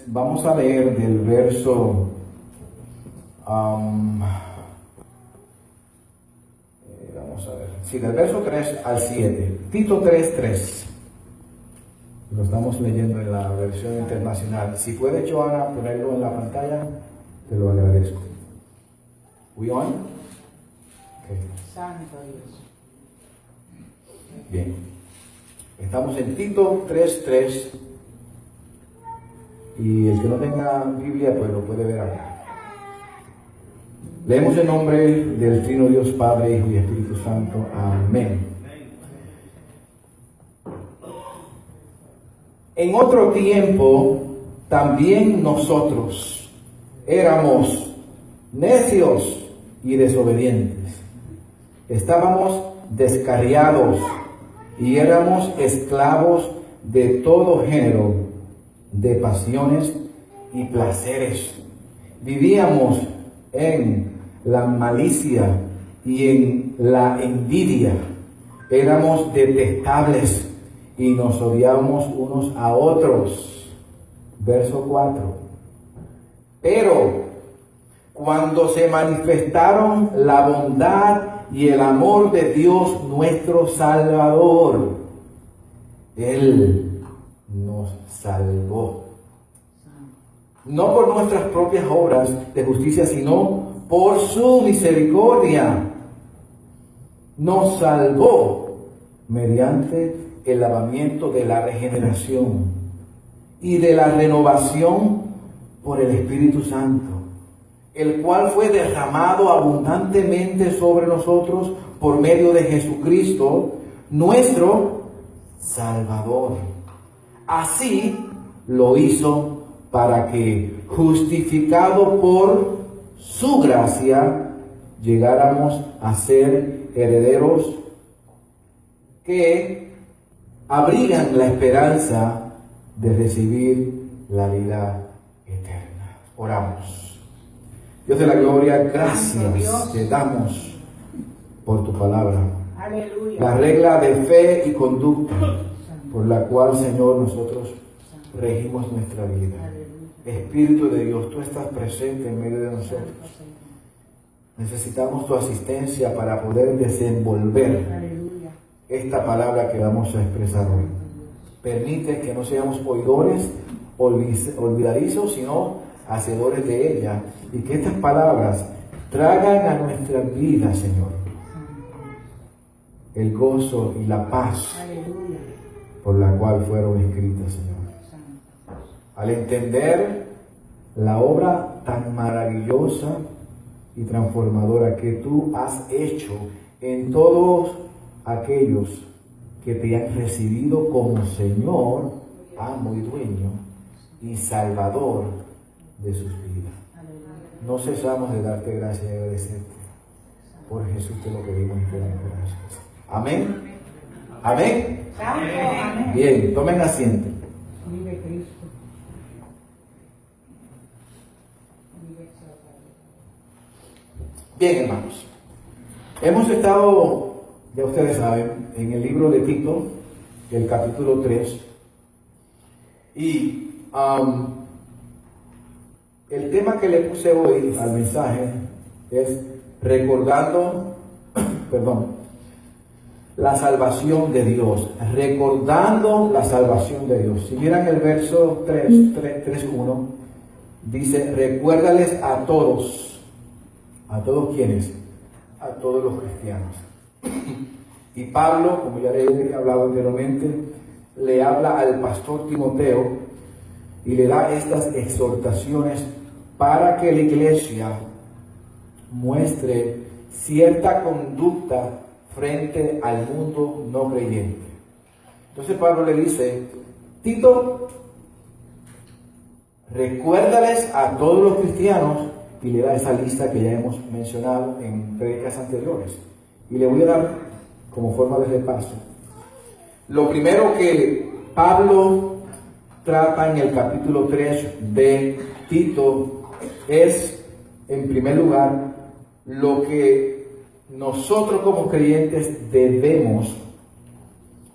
vamos a leer del verso vamos a ver, sí, del verso 3 al 7. Tito 3:3. Lo estamos leyendo en la versión internacional. Si puede, Joana, ponerlo en la pantalla, te lo agradezco. ¿We on? Okay. Santo Dios. Bien. Estamos en Tito 3:3. Y el que no tenga Biblia, pues lo puede ver acá. Leemos en nombre del Trino Dios Padre, Hijo y Espíritu Santo. Amén. En otro tiempo, también nosotros éramos necios y desobedientes. Estábamos descarriados y éramos esclavos de todo género de pasiones y placeres. Vivíamos en la malicia y en la envidia. Éramos detestables y nos odiábamos unos a otros. Verso 4. Pero cuando se manifestaron la bondad y el amor de Dios nuestro Salvador, Él nos salvó. No por nuestras propias obras de justicia, sino por su misericordia. Nos salvó mediante el lavamiento de la regeneración y de la renovación por el Espíritu Santo, el cual fue derramado abundantemente sobre nosotros por medio de Jesucristo, nuestro Salvador. Así lo hizo para que, justificado por su gracia, llegáramos a ser herederos que abrigan la esperanza de recibir la vida eterna. Oramos. Dios de la gloria, gracias te damos por tu palabra. Aleluya. La regla de fe y conducta por la cual, Señor, nosotros regimos nuestra vida. Espíritu de Dios, tú estás presente en medio de nosotros. Necesitamos tu asistencia para poder desenvolver esta palabra que vamos a expresar hoy. Permite que no seamos oidores olvidadizos, sino hacedores de ella, y que estas palabras traigan a nuestra vida, Señor, el gozo y la paz por la cual fueron escritas, Señor. Al entender la obra tan maravillosa y transformadora que tú has hecho en todos aquellos que te han recibido como Señor, amo y dueño y Salvador de sus vidas. No cesamos de darte gracias y agradecerte. Por Jesús te lo pedimos y te damos gracias. Amén. Amén. Amén. Bien, tomen asiento. Vive Cristo. Bien, hermanos. Hemos estado, ya ustedes saben, en el libro de Tito, el capítulo 3. Y el tema que le puse hoy al mensaje es recordando, la salvación de Dios. Recordando la salvación de Dios. Si miran el verso 3:1, dice, recuérdales a todos. ¿A todos quiénes? A todos los cristianos. Y Pablo, como ya le he hablado anteriormente, le habla al pastor Timoteo y le da estas exhortaciones para que la iglesia muestre cierta conducta frente al mundo no creyente. Entonces Pablo le dice, Tito, recuérdales a todos los cristianos, y le da esa lista que ya hemos mencionado en prédicas anteriores. Y le voy a dar como forma de repaso. Lo primero que Pablo trata en el capítulo 3 de Tito es, en primer lugar, lo que nosotros como creyentes debemos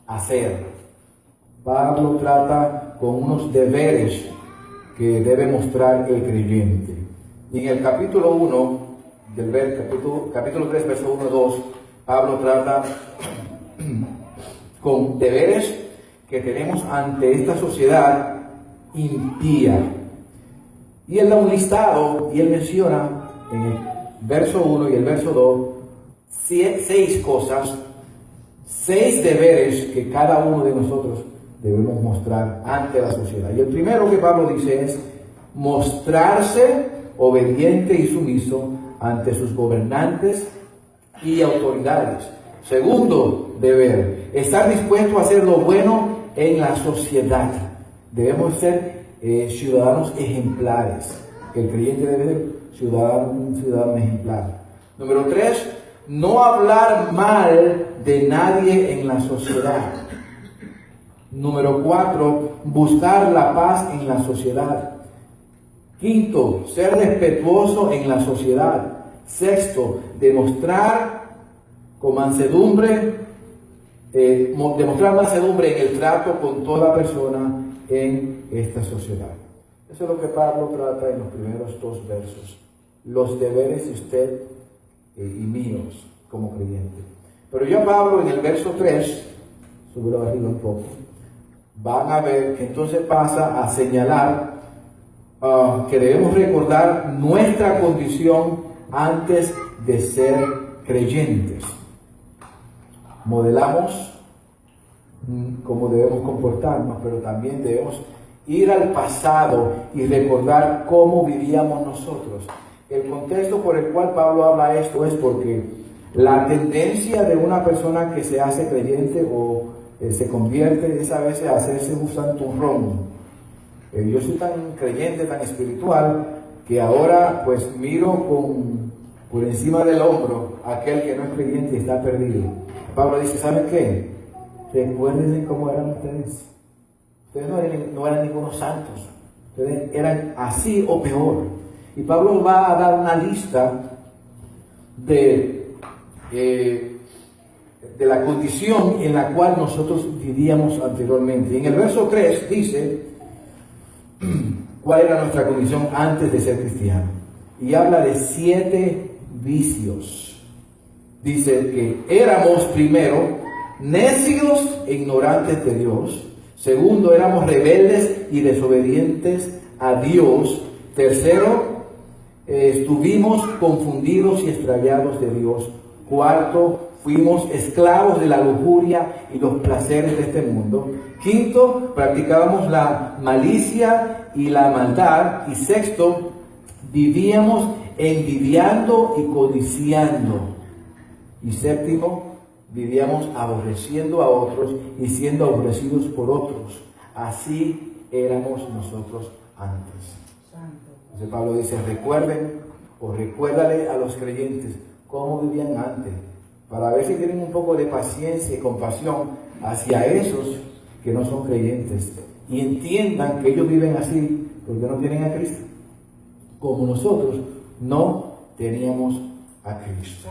hacer. Pablo trata con unos deberes que debe mostrar el creyente. Y en el capítulo 1, capítulo 3, verso 1 y 2, Pablo trata con deberes que tenemos ante esta sociedad impía. Y él da un listado y él menciona en el verso 1 y el verso 2 6 cosas, 6 deberes que cada uno de nosotros debemos mostrar ante la sociedad. Y el primero que Pablo dice es mostrarse obediente y sumiso ante sus gobernantes y autoridades. Segundo deber, estar dispuesto a hacer lo bueno en la sociedad. Debemos ser ciudadanos ejemplares. El creyente debe ser un ciudadano ejemplar. Número 3, no hablar mal de nadie en la sociedad. Número 4, buscar la paz en la sociedad. Quinto, ser respetuoso en la sociedad. Sexto, demostrar mansedumbre en el trato con toda persona en esta sociedad. Eso es lo que Pablo trata en los primeros 2 versos. Los deberes de usted y míos como creyente. Pero ya Pablo en el verso 3, súbelo arriba un poco, van a ver que entonces pasa a señalar que debemos recordar nuestra condición antes de ser creyentes. Modelamos cómo debemos comportarnos, pero también debemos ir al pasado y recordar cómo vivíamos nosotros. El contexto por el cual Pablo habla esto es porque la tendencia de una persona que se hace creyente o se convierte es a veces a hacerse un santurrón. Yo soy tan creyente, tan espiritual, que ahora pues miro por encima del hombro a aquel que no es creyente y está perdido. Pablo dice, ¿saben qué? Recuerden cómo eran ustedes. Ustedes no eran ningunos santos. Ustedes eran así o peor. Y Pablo va a dar una lista de la condición en la cual nosotros vivíamos anteriormente. Y en el verso 3 dice cuál era nuestra condición antes de ser cristiano. Y habla de 7 vicios. Dice que éramos primero necios e ignorantes de Dios. Segundo, éramos rebeldes y desobedientes a Dios. Tercero, estuvimos confundidos y extraviados de Dios. Cuarto, fuimos esclavos de la lujuria y los placeres de este mundo. Quinto, practicábamos la malicia y la maldad. Y sexto, vivíamos envidiando y codiciando. Y séptimo, vivíamos aborreciendo a otros y siendo aborrecidos por otros. Así éramos nosotros antes. Entonces Pablo dice, recuerden o recuérdale a los creyentes cómo vivían antes, para ver si tienen un poco de paciencia y compasión hacia esos que no son creyentes y entiendan que ellos viven así porque no tienen a Cristo, como nosotros no teníamos a Cristo.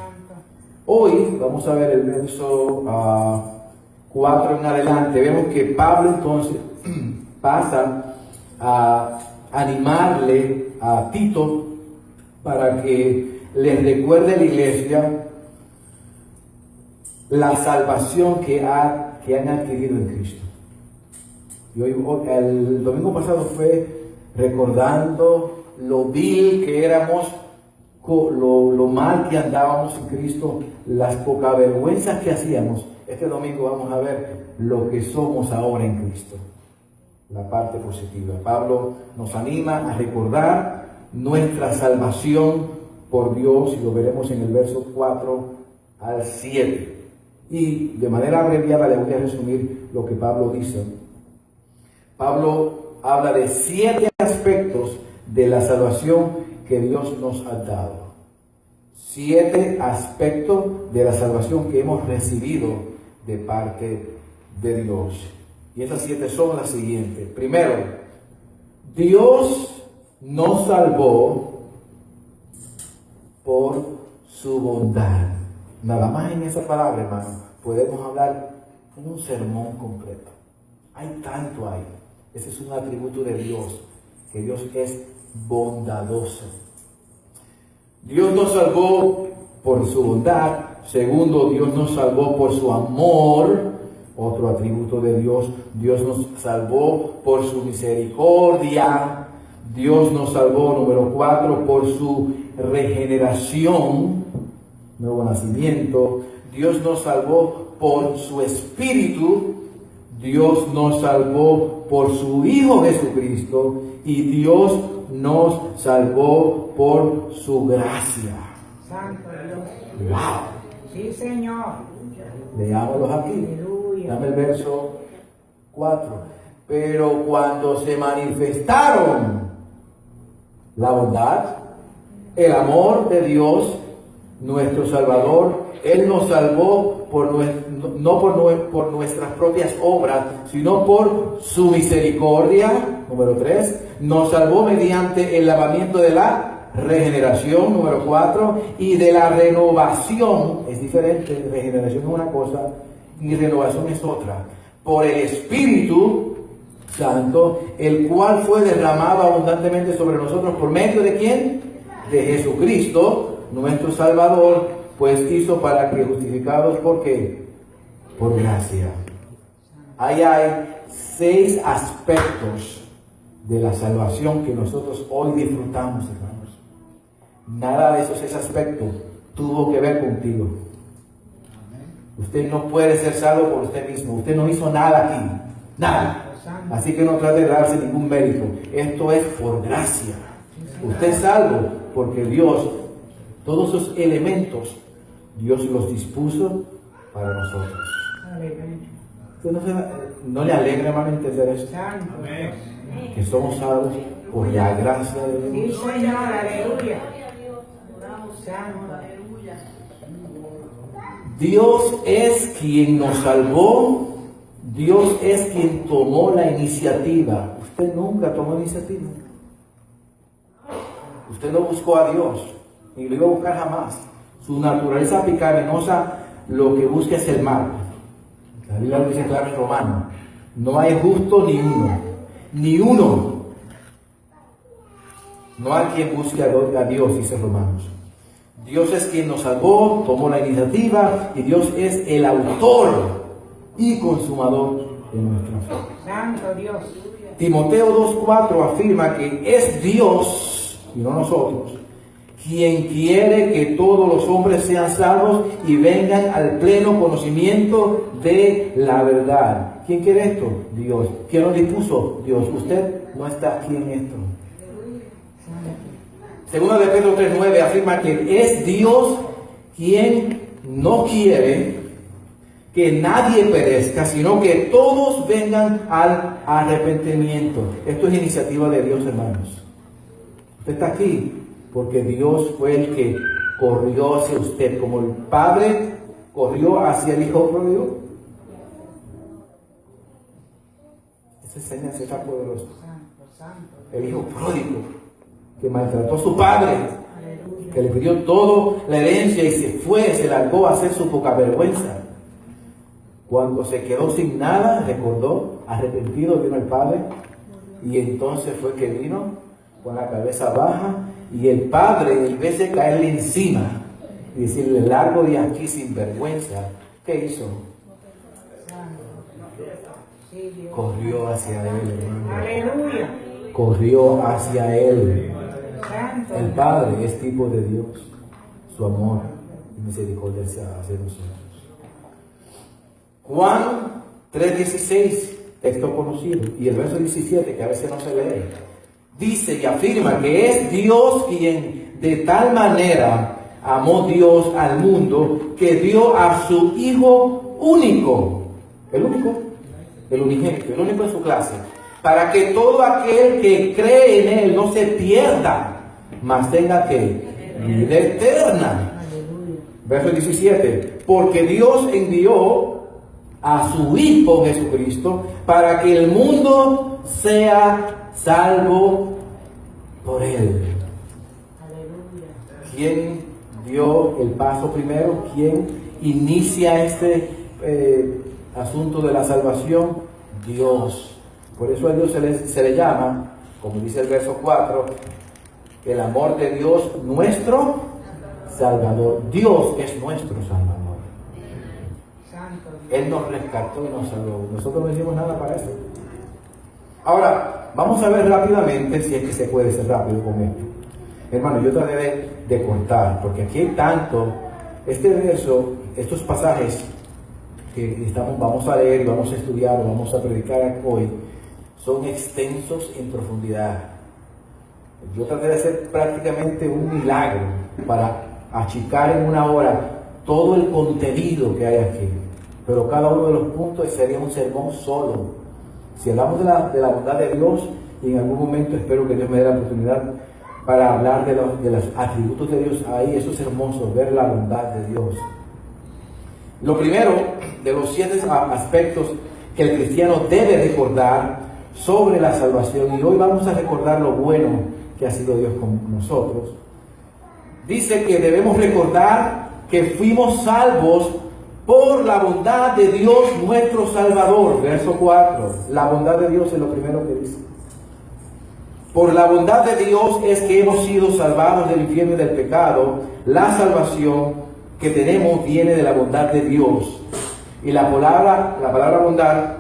Hoy vamos a ver el verso 4 en adelante. Vemos que Pablo entonces pasa a animarle a Tito para que les recuerde a la iglesia la salvación que han adquirido en Cristo. Y hoy, el domingo pasado fue recordando lo vil que éramos, lo mal que andábamos en Cristo, las pocas vergüenzas que hacíamos. Este domingo vamos a ver lo que somos ahora en Cristo, la parte positiva. Pablo nos anima a recordar nuestra salvación por Dios y lo veremos en el verso 4 al 7. Y de manera abreviada le voy a resumir lo que Pablo dice. Pablo habla de 7 aspectos de la salvación que Dios nos ha dado. 7 aspectos de la salvación que hemos recibido de parte de Dios. Y esas 7 son las siguientes. Primero, Dios nos salvó por su bondad. Nada más en esa palabra, hermano, podemos hablar en un sermón completo. Hay tanto ahí. Ese es un atributo de Dios que Dios es bondadoso. Dios nos salvó por su bondad. Segundo, Dios nos salvó por su amor. Otro atributo de Dios. Dios nos salvó por su misericordia. Dios nos salvó, número 4, por su regeneración, nuevo nacimiento. Dios nos salvó por su Espíritu. Dios nos salvó por su Hijo Jesucristo. Y Dios nos salvó por su gracia. Santo Dios. ¡Wow! Sí, Señor. Leámoslos aquí. Aleluya. Dame el verso 4. Pero cuando se manifestaron la bondad, el amor de Dios, nuestro Salvador, Él nos salvó no por nuestras propias obras, sino por su misericordia. Número 3, nos salvó mediante el lavamiento de la regeneración. Número 4, y de la renovación. Es diferente, regeneración es una cosa y renovación es otra. Por el Espíritu Santo, el cual fue derramado abundantemente sobre nosotros por medio de ¿quién? De Jesucristo, nuestro Salvador, pues hizo para que justificados, ¿por qué? Por gracia. Ahí hay 6 aspectos de la salvación que nosotros hoy disfrutamos, hermanos. Nada de esos 6 aspectos tuvo que ver contigo. Usted no puede ser salvo por usted mismo. Usted no hizo nada aquí. Nada. Así que no trate de darse ningún mérito. Esto es por gracia. Usted es salvo porque Dios, todos esos elementos, Dios los dispuso para nosotros. ¿Usted no le alegra, hermano, entender eso? Que somos salvos por la gracia de Dios. Sí, Señor. Aleluya. Santo. Dios es quien nos salvó. Dios es quien tomó la iniciativa. Usted nunca tomó iniciativa. Usted no buscó a Dios, ni lo iba a buscar jamás. Su naturaleza pecaminosa lo que busca es el mal. La Biblia lo dice claro en Romanos. No hay justo ni uno. Ni uno. No hay quien busque a Dios, dice Romanos. Dios es quien nos salvó, tomó la iniciativa, y Dios es el autor y consumador de nuestra fe. Santo Dios. Timoteo 2:4 afirma que es Dios, y no nosotros, quien quiere que todos los hombres sean salvos y vengan al pleno conocimiento de la verdad. ¿Quién quiere esto? Dios. ¿Quién lo dispuso? Dios. Usted no está aquí en esto. Segunda de Pedro 3:9 afirma que es Dios quien no quiere que nadie perezca, sino que todos vengan al arrepentimiento. Esto es iniciativa de Dios, hermanos. Usted está aquí porque Dios fue el que corrió hacia usted, como el Padre corrió hacia el Hijo pródigo. Esa enseñanza está poderosa. El Hijo pródigo, que maltrató a su padre, que le pidió toda la herencia y se fue, se largó a hacer su poca vergüenza. Cuando se quedó sin nada, recordó, arrepentido, vino el Padre, y entonces fue que vino con la cabeza baja, y el Padre, en vez de caerle encima y decirle, largo de aquí sin vergüenza, ¿qué hizo? Corrió hacia él, hermano. Aleluya. Corrió hacia él. Santo. El Padre es tipo de Dios, su amor y misericordia hacia nosotros. Juan 3:16, texto conocido, y el verso 17, que a veces no se lee, dice y afirma que es Dios quien de tal manera amó Dios al mundo que dio a su Hijo único, el unigénito, el único en su clase, para que todo aquel que cree en Él no se pierda, mas tenga que vida eterna. Verso 17, porque Dios envió a su Hijo Jesucristo para que el mundo sea salvo por Él. ¿Quién dio el paso primero? ¿Quién inicia este asunto de la salvación? Dios. Por eso a Dios se le llama como dice el verso 4, el amor de Dios nuestro Salvador. Dios es nuestro Salvador. Santo Dios. Él nos rescató y nos salvó. Nosotros no hicimos nada para eso. Ahora, vamos a ver rápidamente, si es que se puede ser rápido con esto. Hermano, yo trataré de contar, porque aquí hay tanto, este verso, estos pasajes que vamos a leer, vamos a estudiar, vamos a predicar hoy, son extensos en profundidad. Yo traté de hacer prácticamente un milagro para achicar en una hora todo el contenido que hay aquí, pero cada uno de los puntos sería un sermón solo. Si hablamos de la bondad de Dios, y en algún momento espero que Dios me dé la oportunidad para hablar de los atributos de Dios, ahí eso es hermoso, ver la bondad de Dios. Lo primero de los 7 aspectos que el cristiano debe recordar sobre la salvación, y hoy vamos a recordar lo bueno que ha sido Dios con nosotros. Dice que debemos recordar que fuimos salvos por la bondad de Dios nuestro Salvador. Verso 4. La bondad de Dios es lo primero que dice. Por la bondad de Dios es que hemos sido salvados del infierno y del pecado. La salvación que tenemos viene de la bondad de Dios. Y la palabra bondad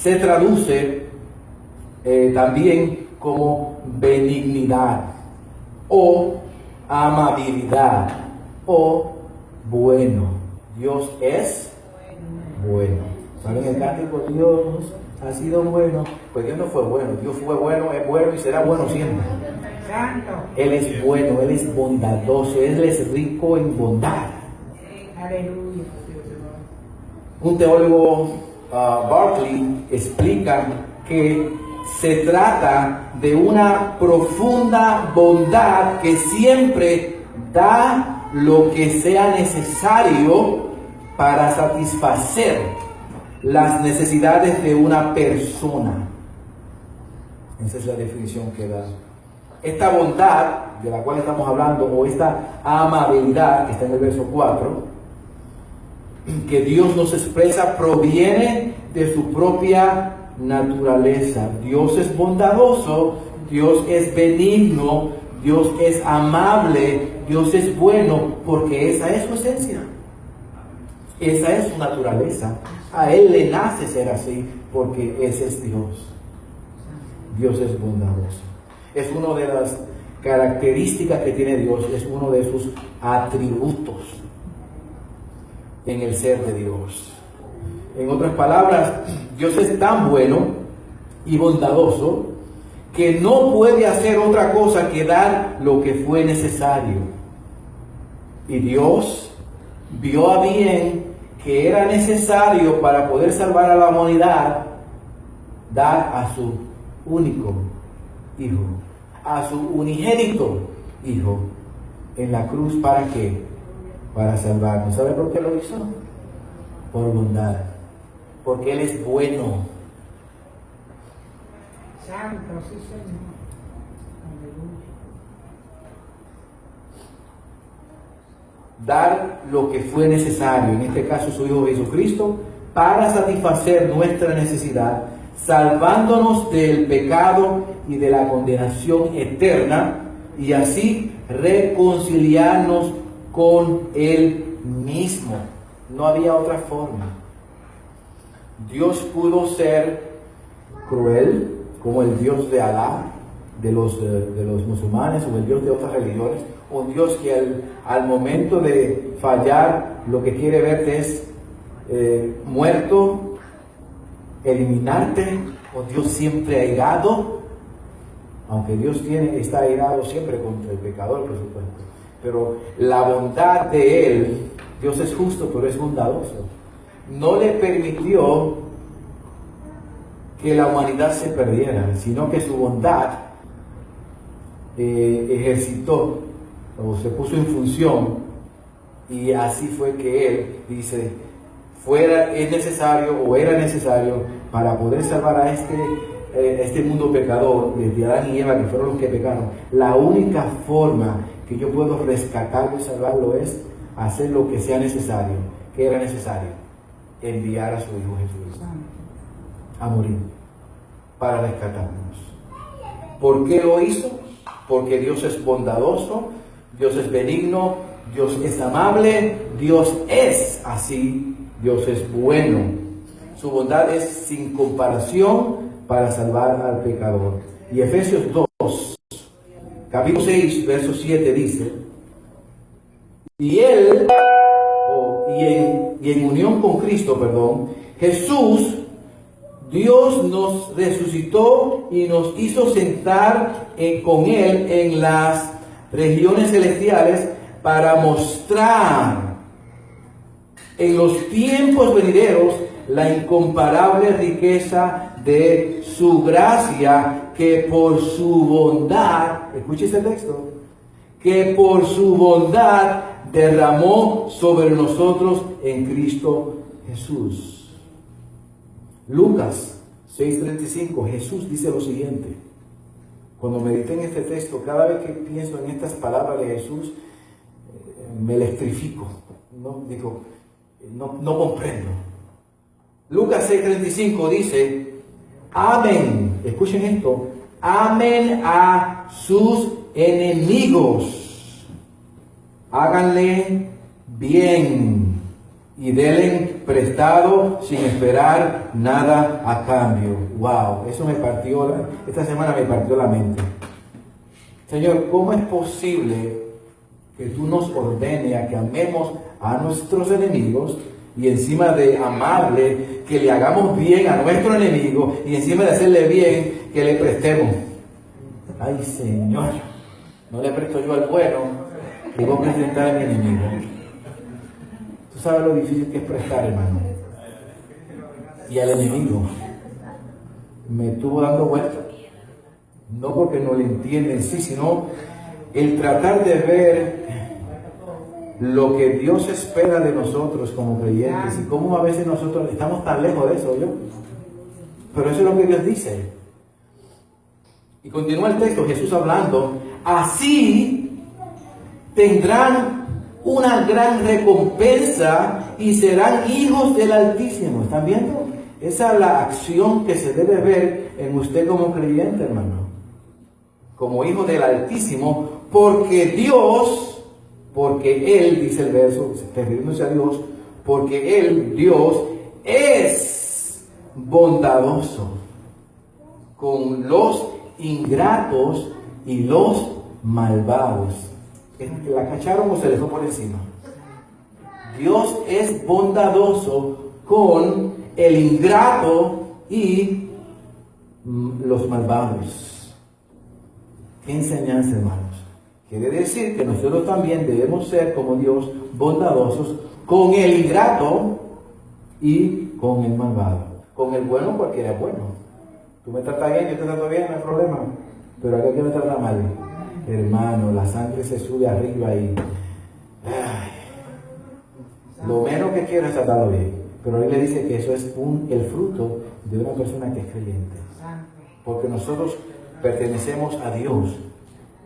se traduce también como benignidad o amabilidad o bueno. Dios es bueno. ¿Saben el cántico? Dios ha sido bueno. Pues Dios no fue bueno. Dios fue bueno, es bueno y será bueno siempre. Santo. Él es bueno, Él es bondadoso, Él es rico en bondad. Aleluya. Un teólogo, Barclay, explica que se trata de una profunda bondad que siempre da lo que sea necesario para satisfacer las necesidades de una persona. Esa es la definición que da. Esta bondad de la cual estamos hablando, o esta amabilidad que está en el verso 4, que Dios nos expresa, proviene de su propia naturaleza. Dios es bondadoso, Dios es benigno, Dios es amable, Dios es bueno, porque esa es su esencia. Esa es su naturaleza. A Él le nace ser así, porque ese es Dios. Dios es bondadoso. Es una de las características que tiene Dios, es uno de sus atributos en el ser de Dios. En otras palabras, Dios es tan bueno y bondadoso que no puede hacer otra cosa que dar lo que fue necesario. Y Dios vio a bien que era necesario para poder salvar a la humanidad dar a su único Hijo, a su unigénito Hijo en la cruz. ¿Para qué? Para salvarnos. ¿Sabe por qué lo hizo? Por bondad, porque Él es bueno. Santo, sí, Señor. Aleluya. Dar lo que fue necesario, en este caso su Hijo Jesucristo, para satisfacer nuestra necesidad, salvándonos del pecado y de la condenación eterna, y así reconciliarnos con Él mismo. No había otra forma. Dios pudo ser cruel, como el Dios de Alá, de los musulmanes, o el Dios de otras religiones, un Dios que al momento de fallar lo que quiere verte es muerto, eliminarte. O Dios siempre airado, aunque Dios está airado siempre contra el pecador, por supuesto, pero la bondad de Él, Dios es justo pero es bondadoso, no le permitió que la humanidad se perdiera, sino que su bondad ejercitó o se puso en función, y así fue que Él dice, es necesario o era necesario para poder salvar a este mundo pecador, desde Adán y Eva, que fueron los que pecaron. La única forma que yo puedo rescatarlo y salvarlo es hacer lo que sea necesario. ¿Qué era necesario? Enviar a su Hijo Jesucristo a morir para rescatarnos. ¿Por qué lo hizo? Porque Dios es bondadoso, Dios es benigno, Dios es amable, Dios es así, Dios es bueno. Su bondad es sin comparación para salvar al pecador. Y Efesios 2, capítulo 6, verso 7 dice, y en unión con Cristo, Jesús, Dios nos resucitó y nos hizo sentar con Él en las regiones celestiales para mostrar en los tiempos venideros la incomparable riqueza de su gracia, que por su bondad, escuche este texto, que por su bondad derramó sobre nosotros en Cristo Jesús. Lucas 6:35, Jesús dice lo siguiente. Cuando medité en este texto, cada vez que pienso en estas palabras de Jesús, me electrifico. No comprendo. Lucas 6:35 dice, amen, escuchen esto, amen a sus enemigos, háganle bien y denle prestado sin esperar nada a cambio. Wow, eso esta semana me partió la mente. Señor, ¿cómo es posible que tú nos ordenes a que amemos a nuestros enemigos y encima de amarle, que le hagamos bien a nuestro enemigo y encima de hacerle bien, que le prestemos? Ay, Señor, no le presto yo al bueno, que voy a presentar a mi enemigo. Tú sabes lo difícil que es prestar, hermano. Y al enemigo me estuvo dando vueltas. No porque no le entienden, sí, sino el tratar de ver lo que Dios espera de nosotros como creyentes y cómo a veces nosotros estamos tan lejos de eso, ¿yo? Pero eso es lo que Dios dice. Y continúa el texto, Jesús hablando, así tendrán una gran recompensa y serán hijos del Altísimo. ¿Están viendo? Esa es la acción que se debe ver en usted como creyente, hermano. Como hijo del Altísimo, porque Él, dice el verso, refiriéndose a Dios, porque Él, Dios, es bondadoso con los ingratos y los malvados. ¿La cacharon o se le fue por encima? Dios es bondadoso con el ingrato y los malvados. ¿Qué enseñanza, hermanos? Quiere decir que nosotros también debemos ser como Dios, bondadosos con el ingrato y con el malvado. Con el bueno, cualquiera es bueno. Tú me tratas bien, yo te trato bien, no hay problema. Pero aquel que me trata mal, hermano, la sangre se sube arriba y lo menos que quiero es tratarlo bien. Pero él le dice que eso es el fruto de una persona que es creyente. Porque nosotros pertenecemos a Dios.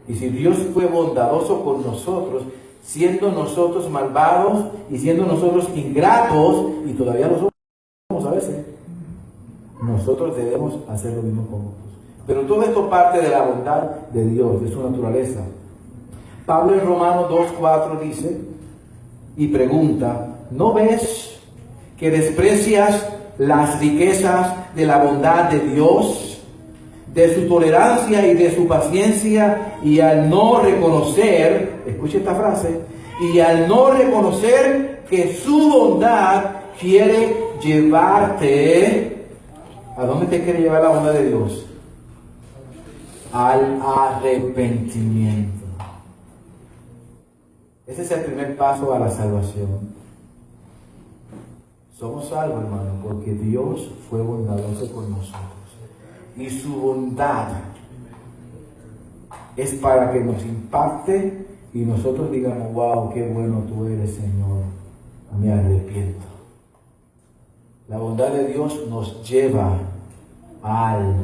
Y si Dios fue bondadoso con nosotros, siendo nosotros malvados y siendo nosotros ingratos, y todavía lo somos a veces, nosotros debemos hacer lo mismo con otros. Pero todo esto parte de la bondad de Dios, de su naturaleza. Pablo en Romanos 2:4 dice y pregunta, ¿no ves que desprecias las riquezas de la bondad de Dios, de su tolerancia y de su paciencia, y al no reconocer, escuche esta frase, y al no reconocer que su bondad quiere llevarte, ¿a dónde te quiere llevar la bondad de Dios? Al arrepentimiento. Ese es el primer paso a la salvación. Somos salvos, hermano, porque Dios fue bondadoso con nosotros. Y su bondad es para que nos impacte y nosotros digamos, wow, qué bueno tú eres, Señor, me arrepiento. La bondad de Dios nos lleva al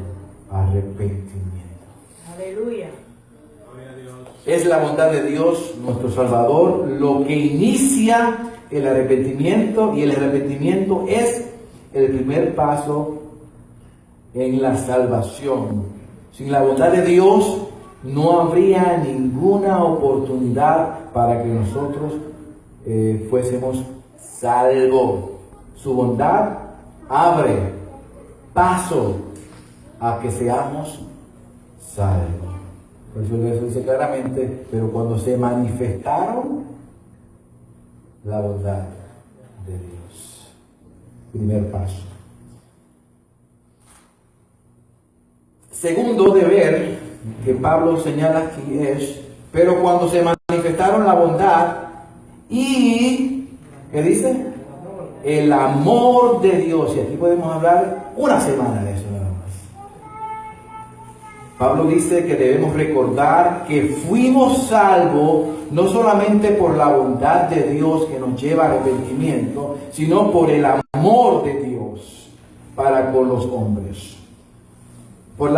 arrepentimiento. Aleluya. Es la bondad de Dios, nuestro Salvador, lo que inicia el arrepentimiento, y el arrepentimiento es el primer paso en la salvación. Sin la bondad de Dios no habría ninguna oportunidad para que nosotros fuésemos salvos. Su bondad abre paso a que seamos salvos. Por eso el verso dice claramente, pero cuando se manifestaron la bondad de Dios. Primer paso. Segundo deber que Pablo señala aquí es, pero cuando se manifestaron la bondad y, ¿qué dice? El amor de Dios. Y aquí podemos hablar una semana de eso nada más. Pablo dice que debemos recordar que fuimos salvos no solamente por la bondad de Dios que nos lleva al arrepentimiento, sino por el amor de Dios para con los hombres. Por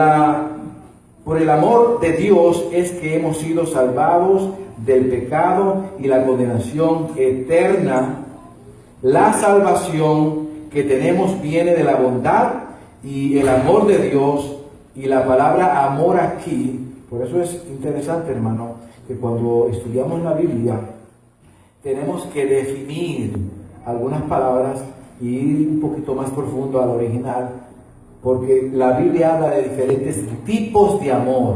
el amor de Dios es que hemos sido salvados del pecado y la condenación eterna. La salvación que tenemos viene de la bondad y el amor de Dios, y la palabra amor aquí, por eso es interesante, hermano, que cuando estudiamos la Biblia tenemos que definir algunas palabras y ir un poquito más profundo al original, porque la Biblia habla de diferentes tipos de amor.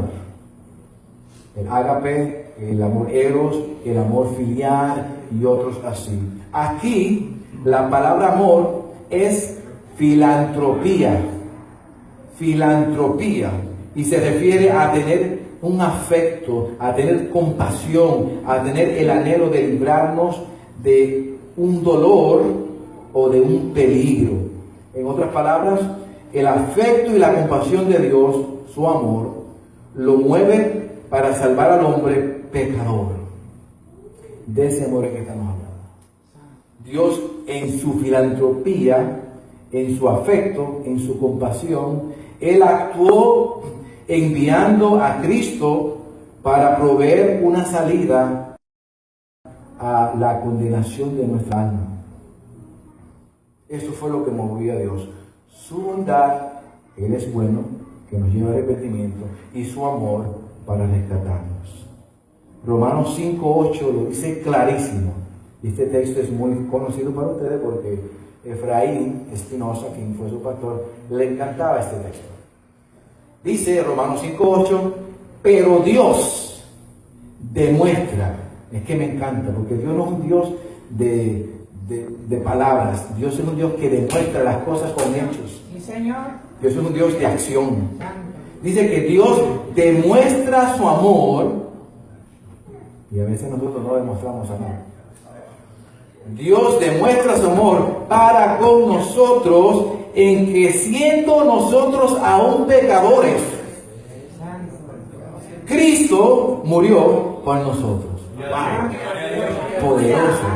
El ágape, el amor eros, el amor filial y otros así. Aquí la palabra amor es filantropía. Filantropía. Y se refiere a tener un afecto, a tener compasión, a tener el anhelo de librarnos de un dolor o de un peligro. En otras palabras, el afecto y la compasión de Dios, su amor, lo mueve para salvar al hombre pecador. De ese amor es que estamos hablando. Dios en su filantropía, en su afecto, en su compasión, Él actuó enviando a Cristo para proveer una salida a la condenación de nuestra alma. Eso fue lo que movió a Dios. Su bondad, Él es bueno, que nos lleva al arrepentimiento, y su amor para rescatarnos. Romanos 5:8 lo dice clarísimo. Y este texto es muy conocido para ustedes porque Efraín Espinosa, quien fue su pastor, le encantaba este texto. Dice Romanos 5:8, pero Dios demuestra, es que me encanta, porque Dios no es un Dios de palabras. Dios es un Dios que demuestra las cosas con hechos. Sí, Señor. Dios es un Dios de acción. Santo. Dice que Dios demuestra su amor, y a veces nosotros no demostramos amor. Dios demuestra su amor para con nosotros, en que siendo nosotros aún pecadores, Cristo murió por nosotros. ¡Wow! Poderoso.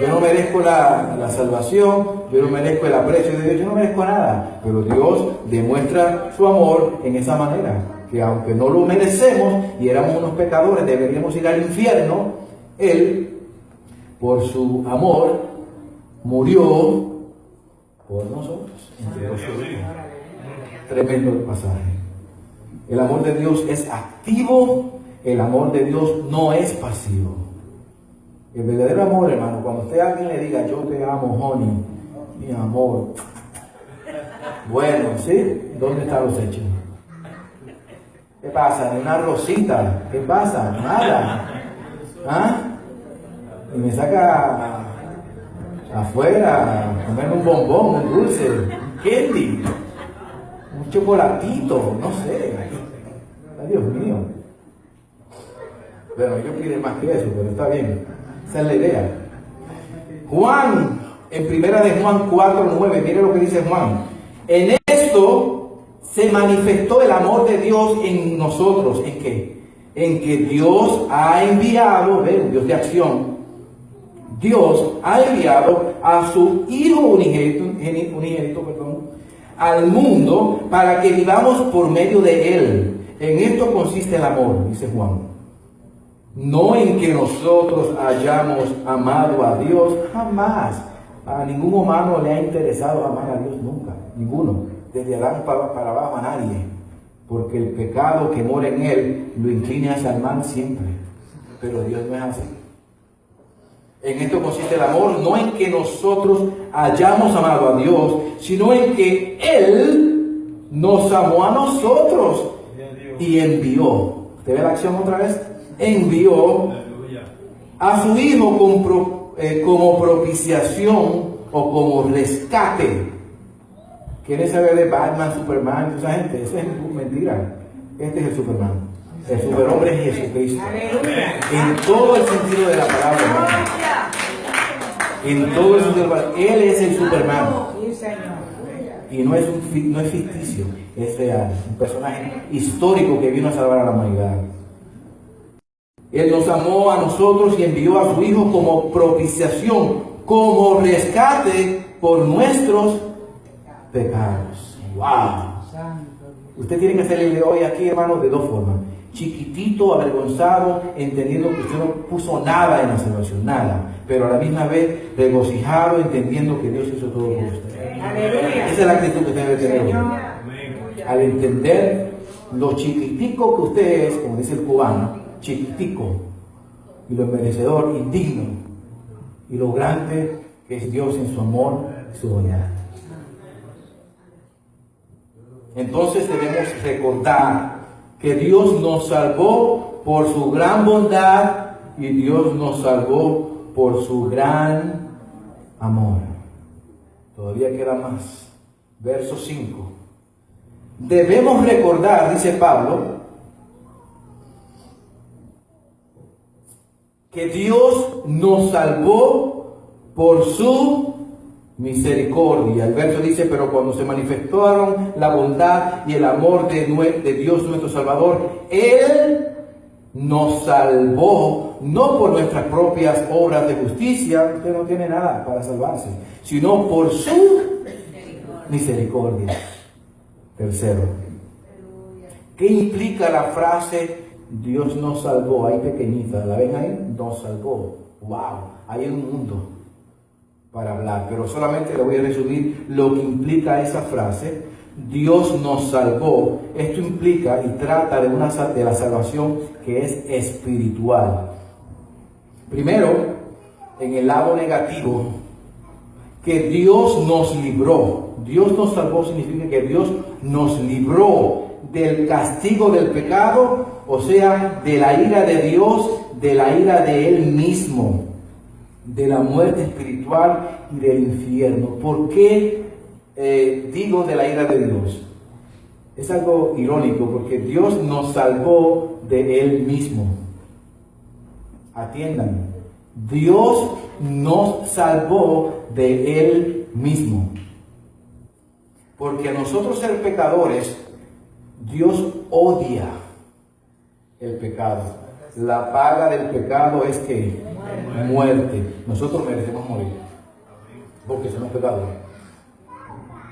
Yo no merezco la salvación, yo no merezco el aprecio de Dios, yo no merezco nada. Pero Dios demuestra su amor en esa manera, que aunque no lo merecemos y éramos unos pecadores, deberíamos ir al infierno, Él, por su amor, murió por nosotros. Tremendo pasaje. El amor de Dios es activo, el amor de Dios no es pasivo. El verdadero amor, hermano, cuando usted a alguien le diga, yo te amo, honey, mi amor. Bueno, ¿sí? ¿Dónde están los hechos? ¿Qué pasa? Una rosita. ¿Qué pasa? Nada. ¿Ah? Y me saca afuera a comer un bombón, un dulce, candy, un chocolatito, no sé. Ay, Dios mío. Bueno, yo quiero más que eso, pero está bien. Esa es la idea. Juan, en primera de Juan 4:9, mire lo que dice Juan. En esto se manifestó el amor de Dios en nosotros. ¿En qué? En que Dios ha enviado, un Dios de acción, Dios ha enviado a su Hijo unigénito, al mundo para que vivamos por medio de Él. En esto consiste el amor, dice Juan. No en que nosotros hayamos amado a Dios, jamás. A ningún humano le ha interesado amar a Dios nunca, ninguno. Desde Adán para abajo a nadie. porque el pecado que mora en él lo inclina hacia el mal siempre. Pero Dios no es así. En esto consiste el amor, no en que nosotros hayamos amado a Dios, sino en que Él nos amó a nosotros y envió. ¿Usted ve la acción otra vez? Envió a su Hijo como propiciación o como rescate. ¿Quieren saber de Batman, Superman, toda esa gente? Eso es mentira. Este es el Superman. El superhombre es Jesucristo. Aleluya. En todo el sentido de la palabra, hermano. En todo el sentido de la palabra. Él es el Superman. Sí, Señor. Y no es ficticio, es real. Un personaje histórico que vino a salvar a la humanidad. Él nos amó a nosotros y envió a su Hijo como propiciación, como rescate por nuestros pecados. ¡Wow! Santo. Usted tiene que hacerle hoy aquí, hermano, de dos formas. Chiquitito, avergonzado, entendiendo que usted no puso nada en la salvación, nada. Pero a la misma vez regocijado, entendiendo que Dios hizo todo por usted. Aleluya. Esa es la actitud que usted debe tener hoy. Señor. Al entender lo chiquitico que usted es, como dice el cubano, chiquitico, y lo merecedor, indigno, y lo grande que es Dios en su amor y su bondad. Entonces debemos recordar que Dios nos salvó por su gran bondad y Dios nos salvó por su gran amor. Todavía queda más. Verso 5. Debemos recordar, dice Pablo, que Dios nos salvó por su misericordia. El verso dice, pero cuando se manifestaron la bondad y el amor de Dios nuestro Salvador, Él nos salvó, no por nuestras propias obras de justicia, usted no tiene nada para salvarse, sino por su misericordia. Tercero, ¿qué implica la frase Dios nos salvó? Ahí pequeñita, ¿la ven ahí? Nos salvó. ¡Wow! Hay un mundo para hablar, pero solamente le voy a resumir lo que implica esa frase. Dios nos salvó. Esto implica y trata de la salvación que es espiritual. Primero, en el lado negativo, que Dios nos libró. Dios nos salvó significa que Dios nos libró del castigo del pecado, o sea, de la ira de Dios, de la ira de Él mismo, de la muerte espiritual y del infierno. ¿Por qué digo de la ira de Dios? Es algo irónico porque Dios nos salvó de Él mismo. Atiendan, Dios nos salvó de Él mismo. Porque a nosotros ser pecadores, Dios odia el pecado. La paga del pecado es que muerte. Nosotros merecemos morir porque somos pecadores.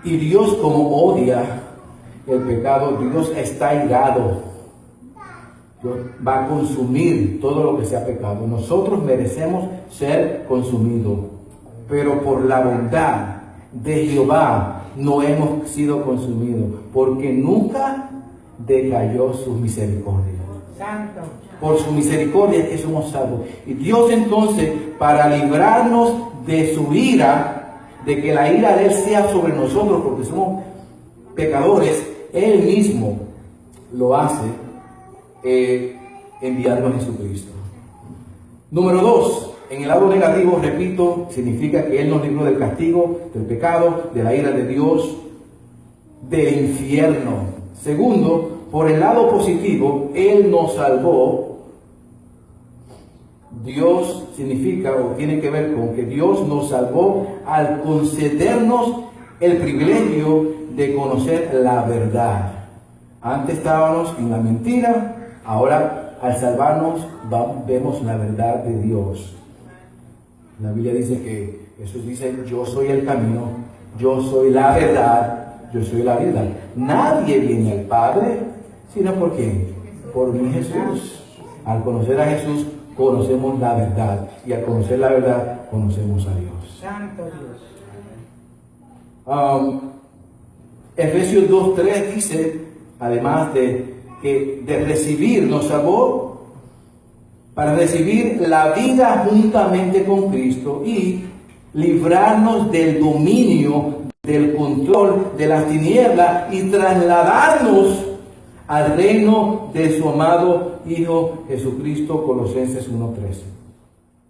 Y Dios, como odia el pecado, Dios está irado. Dios va a consumir todo lo que sea pecado. Nosotros merecemos ser consumidos, pero por la bondad de Jehová no hemos sido consumidos, porque nunca decayó su misericordia. Santo. Por su misericordia es que somos salvos. Y Dios entonces, para librarnos de su ira, de que la ira de Él sea sobre nosotros, porque somos pecadores, Él mismo lo hace enviando a Jesucristo. Número 2, en el lado negativo, repito, significa que Él nos libró del castigo, del pecado, de la ira de Dios, del infierno. Segundo, por el lado positivo, Él nos salvó. Dios significa o tiene que ver con que Dios nos salvó al concedernos el privilegio de conocer la verdad. Antes estábamos en la mentira, ahora al salvarnos vemos la verdad de Dios. La Biblia dice que Jesús dice, yo soy el camino, yo soy la verdad, yo soy la vida. Nadie viene al Padre, sino ¿por quién? Por mi Jesús. Al conocer a Jesús, conocemos la verdad. Y al conocer la verdad, conocemos a Dios. Santo Dios. Efesios 2:3 dice, además de recibir, nos salvó para recibir la vida juntamente con Cristo y librarnos del dominio, del control de las tinieblas y trasladarnos al reino de su amado Hijo Jesucristo, Colosenses 1:13.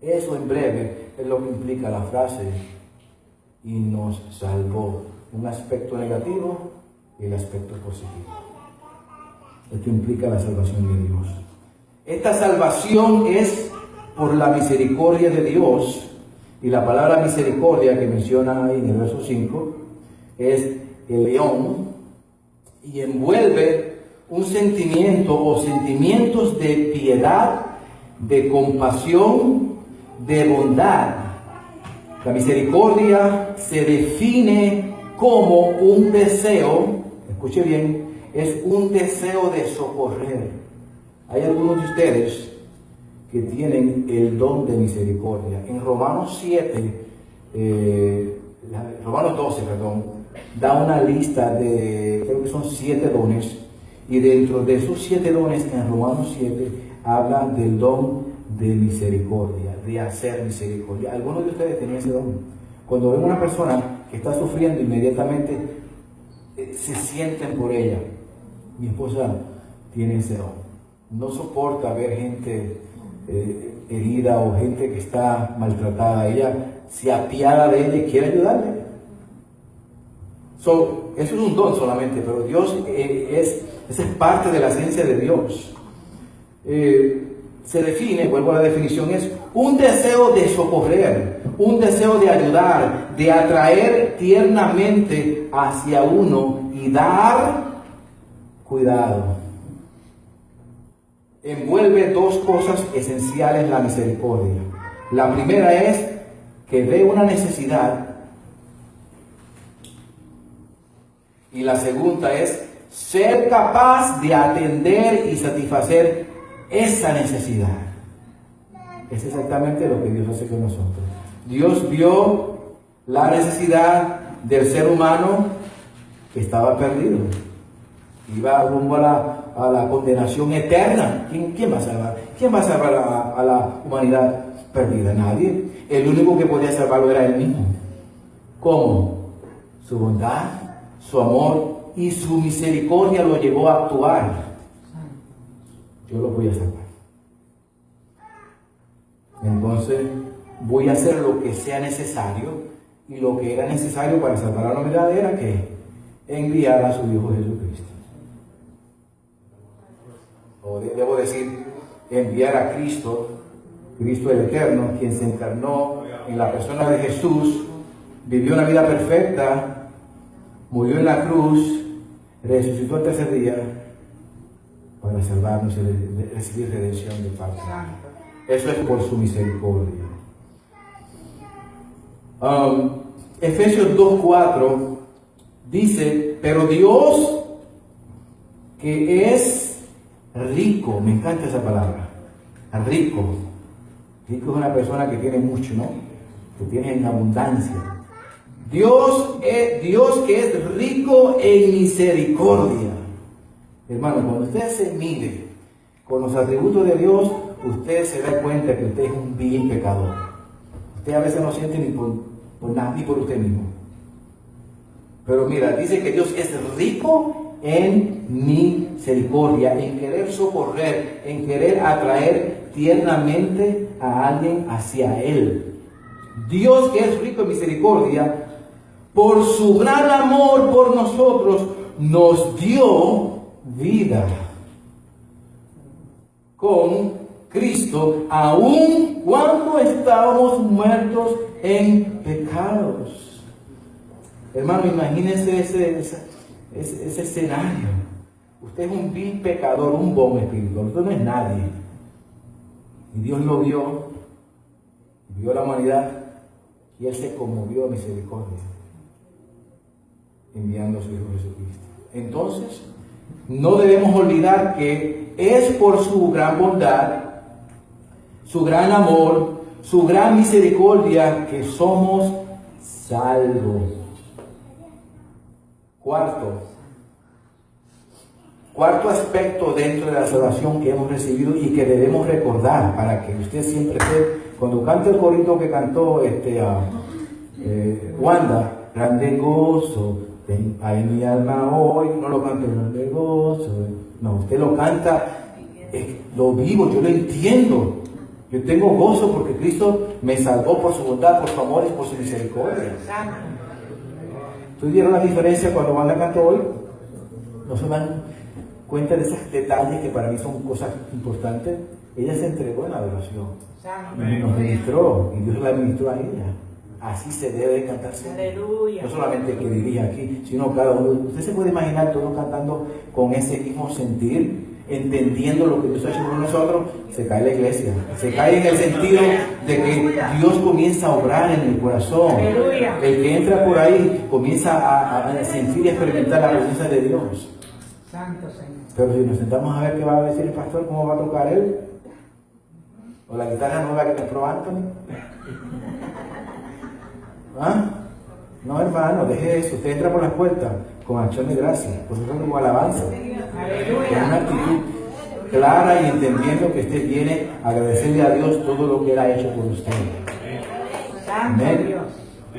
Eso en breve es lo que implica la frase "y nos salvó", un aspecto negativo y el aspecto positivo. Esto implica la salvación de Dios. Esta salvación es por la misericordia de Dios, y la palabra misericordia que menciona ahí en el verso 5 es el león, y envuelve un sentimiento o sentimientos de piedad, de compasión, de bondad. La misericordia se define como un deseo, escuche bien, es un deseo de socorrer. Hay algunos de ustedes que tienen el don de misericordia. En Romanos 12, da una lista de, creo que son 7 dones, y dentro de esos 7 dones, en Romanos 7, habla del don de misericordia, de hacer misericordia. Algunos de ustedes tienen ese don. Cuando ven una persona que está sufriendo, inmediatamente se sienten por ella. Mi esposa tiene ese don. No soporta ver gente herida o gente que está maltratada. Ella se apiada de ella y quiere ayudarle. Eso es un don solamente, pero Dios esa es parte de la esencia de Dios. Se define, vuelvo a la definición, es un deseo de socorrer, un deseo de ayudar, de atraer tiernamente hacia uno y dar cuidado. Envuelve 2 cosas esenciales la misericordia. La primera es que ve una necesidad, y la segunda es ser capaz de atender y satisfacer esa necesidad. Es exactamente lo que Dios hace con nosotros. Dios vio la necesidad del ser humano que estaba perdido. Iba rumbo a la condenación eterna. ¿Quién va a salvar? ¿Quién va a salvar a la humanidad perdida? Nadie. El único que podía salvarlo era Él mismo. ¿Cómo? Su bondad, su amor y su misericordia lo llevó a actuar. Yo lo voy a salvar. Entonces voy a hacer lo que sea necesario, y lo que era necesario para salvar a la humanidad era que enviar a su Hijo Jesucristo. O debo decir, enviar a Cristo, Cristo el Eterno, quien se encarnó en la persona de Jesús, vivió una vida perfecta, murió en la cruz, resucitó el tercer día para salvarnos y recibir redención de parte. Eso es por su misericordia. Efesios 2:4 dice: pero Dios, que es rico, me encanta esa palabra, rico. Rico es una persona que tiene mucho, ¿no? Que tiene en abundancia. Dios que es rico en misericordia. Hermano, cuando usted se mide con los atributos de Dios, usted se da cuenta que usted es un vil pecador. Usted a veces no siente ni por nada, ni por usted mismo. Pero mira, dice que Dios es rico en misericordia, en querer socorrer, en querer atraer tiernamente a alguien hacia Él. Dios, que es rico en misericordia, por su gran amor por nosotros, nos dio vida con Cristo, aun cuando estábamos muertos en pecados. Hermano, imagínese ese escenario. Usted es un vil pecador, un buen espiritual, usted no es nadie. Y Dios lo vio la humanidad, y Él se conmovió a misericordia, enviando a su Hijo Jesucristo. Entonces, no debemos olvidar que es por su gran bondad, su gran amor, su gran misericordia que somos salvos. Cuarto, Cuarto aspecto dentro de la salvación que hemos recibido y que debemos recordar para que usted siempre esté, cuando cante el corito que cantó Wanda, grande gozo, hay mi alma hoy, no lo cante grande gozo, no, usted lo canta, lo vivo, yo lo entiendo. Yo tengo gozo porque Cristo me salvó por su bondad, por su amor y por su misericordia. ¿Tú vieron la diferencia cuando Wanda cantó hoy? No se dan cuenta de esos detalles que para mí son cosas importantes. Ella se entregó en la adoración. Nos ministró y Dios la ministró a ella. Así se debe cantarse. Aleluya. No solamente que dirige aquí, sino cada uno. Usted se puede imaginar todos cantando con ese mismo sentir, entendiendo lo que Dios ha hecho por nosotros. Se cae la iglesia. Se cae en el sentido de que Dios comienza a obrar en el corazón. Aleluya. El que entra por ahí comienza a sentir y experimentar la presencia de Dios. Santo Señor. Pero si nos sentamos a ver qué va a decir el pastor, cómo va a tocar él, o la guitarra nueva que compró Anthony. ¿Ah? No, hermano, deje eso. Usted entra por las puertas con acción de gracia, vosotros como alabanza, con una actitud clara y entendiendo que usted viene a agradecerle a Dios todo lo que Él ha hecho por usted. Amén.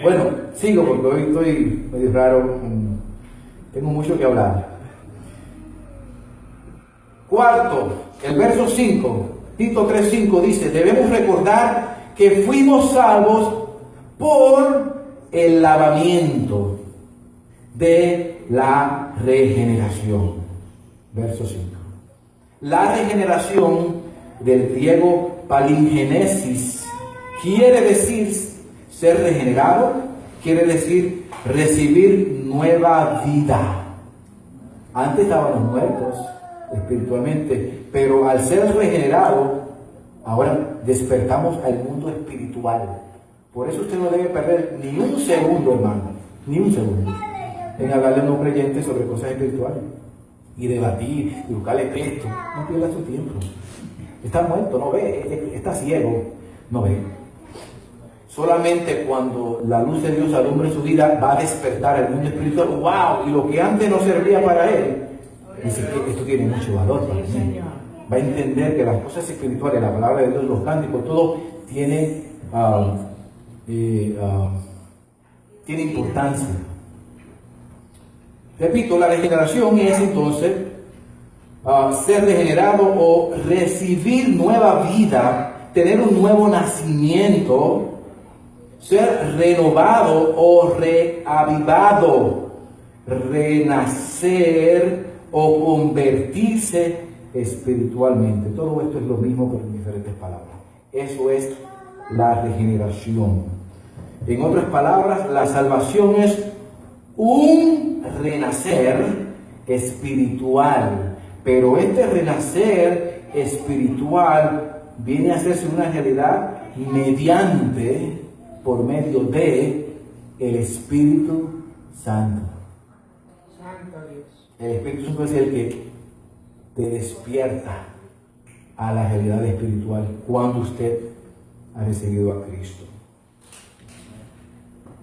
Bueno, sigo porque hoy estoy medio raro, tengo mucho que hablar. Cuarto, el verso 5, Tito 3:5 dice, debemos recordar que fuimos salvos por el lavamiento de la regeneración. Verso 5. La regeneración del griego palingenesis quiere decir ser regenerado, quiere decir recibir nueva vida. Antes estábamos muertos espiritualmente, pero al ser regenerado, ahora despertamos al mundo espiritual. Por eso usted no debe perder ni un segundo, hermano, ni un segundo, en hablarle a un creyente sobre cosas espirituales y debatir y buscarle texto. No pierda su tiempo. Está muerto, no ve, está ciego, no ve. Solamente cuando la luz de Dios alumbre su vida va a despertar el mundo espiritual. ¡Wow! Y lo que antes no servía para él, dice que esto tiene mucho valor para mí. Va a entender que las cosas espirituales, la palabra de Dios, los cánticos, todo tiene importancia. Repito, la regeneración es entonces ser regenerado o recibir nueva vida, tener un nuevo nacimiento, ser renovado o reavivado, renacer o convertirse espiritualmente. Todo esto es lo mismo pero en diferentes palabras. Eso es la regeneración. En otras palabras, la salvación es un renacer espiritual, pero este renacer espiritual viene a hacerse una realidad mediante, por medio de el Espíritu Santo. Santo Dios. El Espíritu Santo es el que te despierta a la realidad espiritual cuando usted ha recibido a Cristo.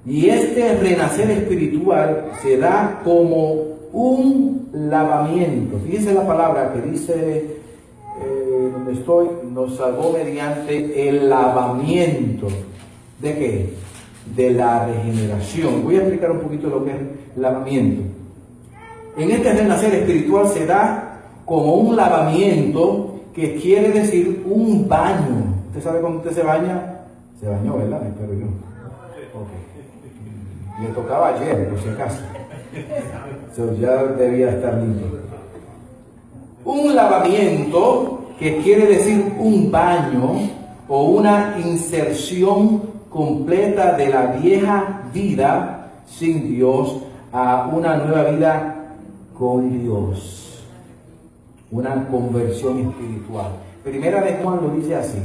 Y este renacer espiritual se da como un lavamiento. Fíjense la palabra que dice, donde estoy, nos salvó mediante el lavamiento. ¿De qué? De la regeneración. Voy a explicar un poquito lo que es lavamiento. En este renacer espiritual se da como un lavamiento, que quiere decir un baño. ¿Usted sabe cuando usted se baña? Se bañó, ¿verdad? Espero yo. Ok. Le tocaba ayer, por si acaso. Ya debía estar limpio. Un lavamiento, que quiere decir un baño o una inserción completa de la vieja vida sin Dios a una nueva vida con Dios. Una conversión espiritual. Primera de Juan lo dice así.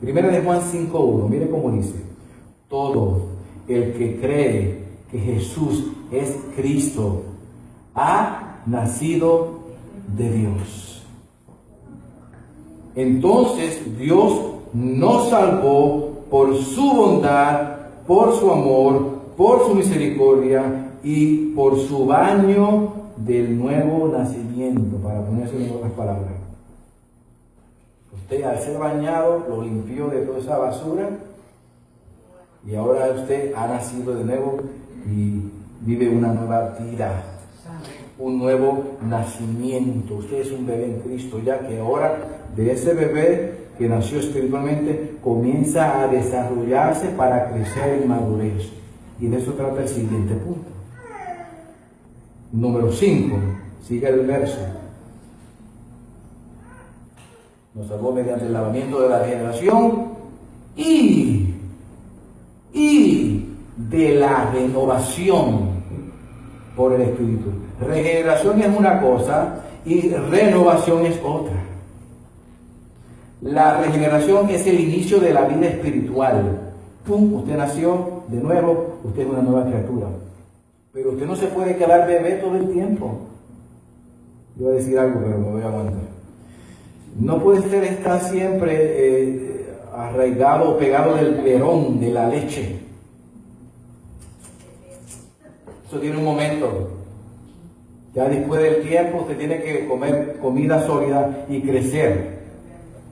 Primera de Juan 5:1. Mire cómo dice. Todo el que cree que Jesús es Cristo ha nacido de Dios. Entonces Dios nos salvó por su bondad, por su amor, por su misericordia y por su baño del nuevo nacimiento, para ponerse en otras palabras. Usted, al ser bañado, lo limpió de toda esa basura y ahora usted ha nacido de nuevo y vive una nueva vida, un nuevo nacimiento. Usted es un bebé en Cristo, ya que ahora de ese bebé que nació espiritualmente comienza a desarrollarse para crecer en madurez. Y de eso trata el siguiente punto. Número 5, sigue el verso. Nos salvó mediante el lavamiento de la regeneración y de la renovación por el Espíritu. Regeneración es una cosa y renovación es otra. La regeneración es el inicio de la vida espiritual. ¡Pum! Usted nació de nuevo, usted es una nueva criatura. Pero usted no se puede quedar bebé todo el tiempo. Yo voy a decir algo, pero me voy a aguantar. No puede estar siempre arraigado o pegado del biberón, de la leche. Eso tiene un momento. Ya después del tiempo usted tiene que comer comida sólida y crecer.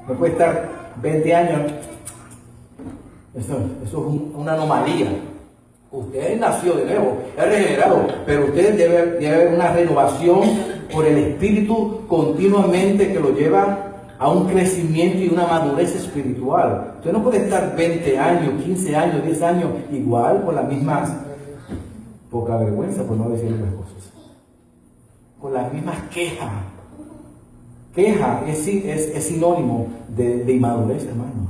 No puede estar 20 años. Eso es una anomalía. Usted nació de nuevo, es regenerado, pero usted debe haber una renovación por el Espíritu continuamente que lo lleva a un crecimiento y una madurez espiritual. Usted no puede estar 20 años, 15 años, 10 años igual con las mismas, poca vergüenza por no decir otras cosas, con las mismas quejas. Queja es sinónimo de inmadurez, hermano.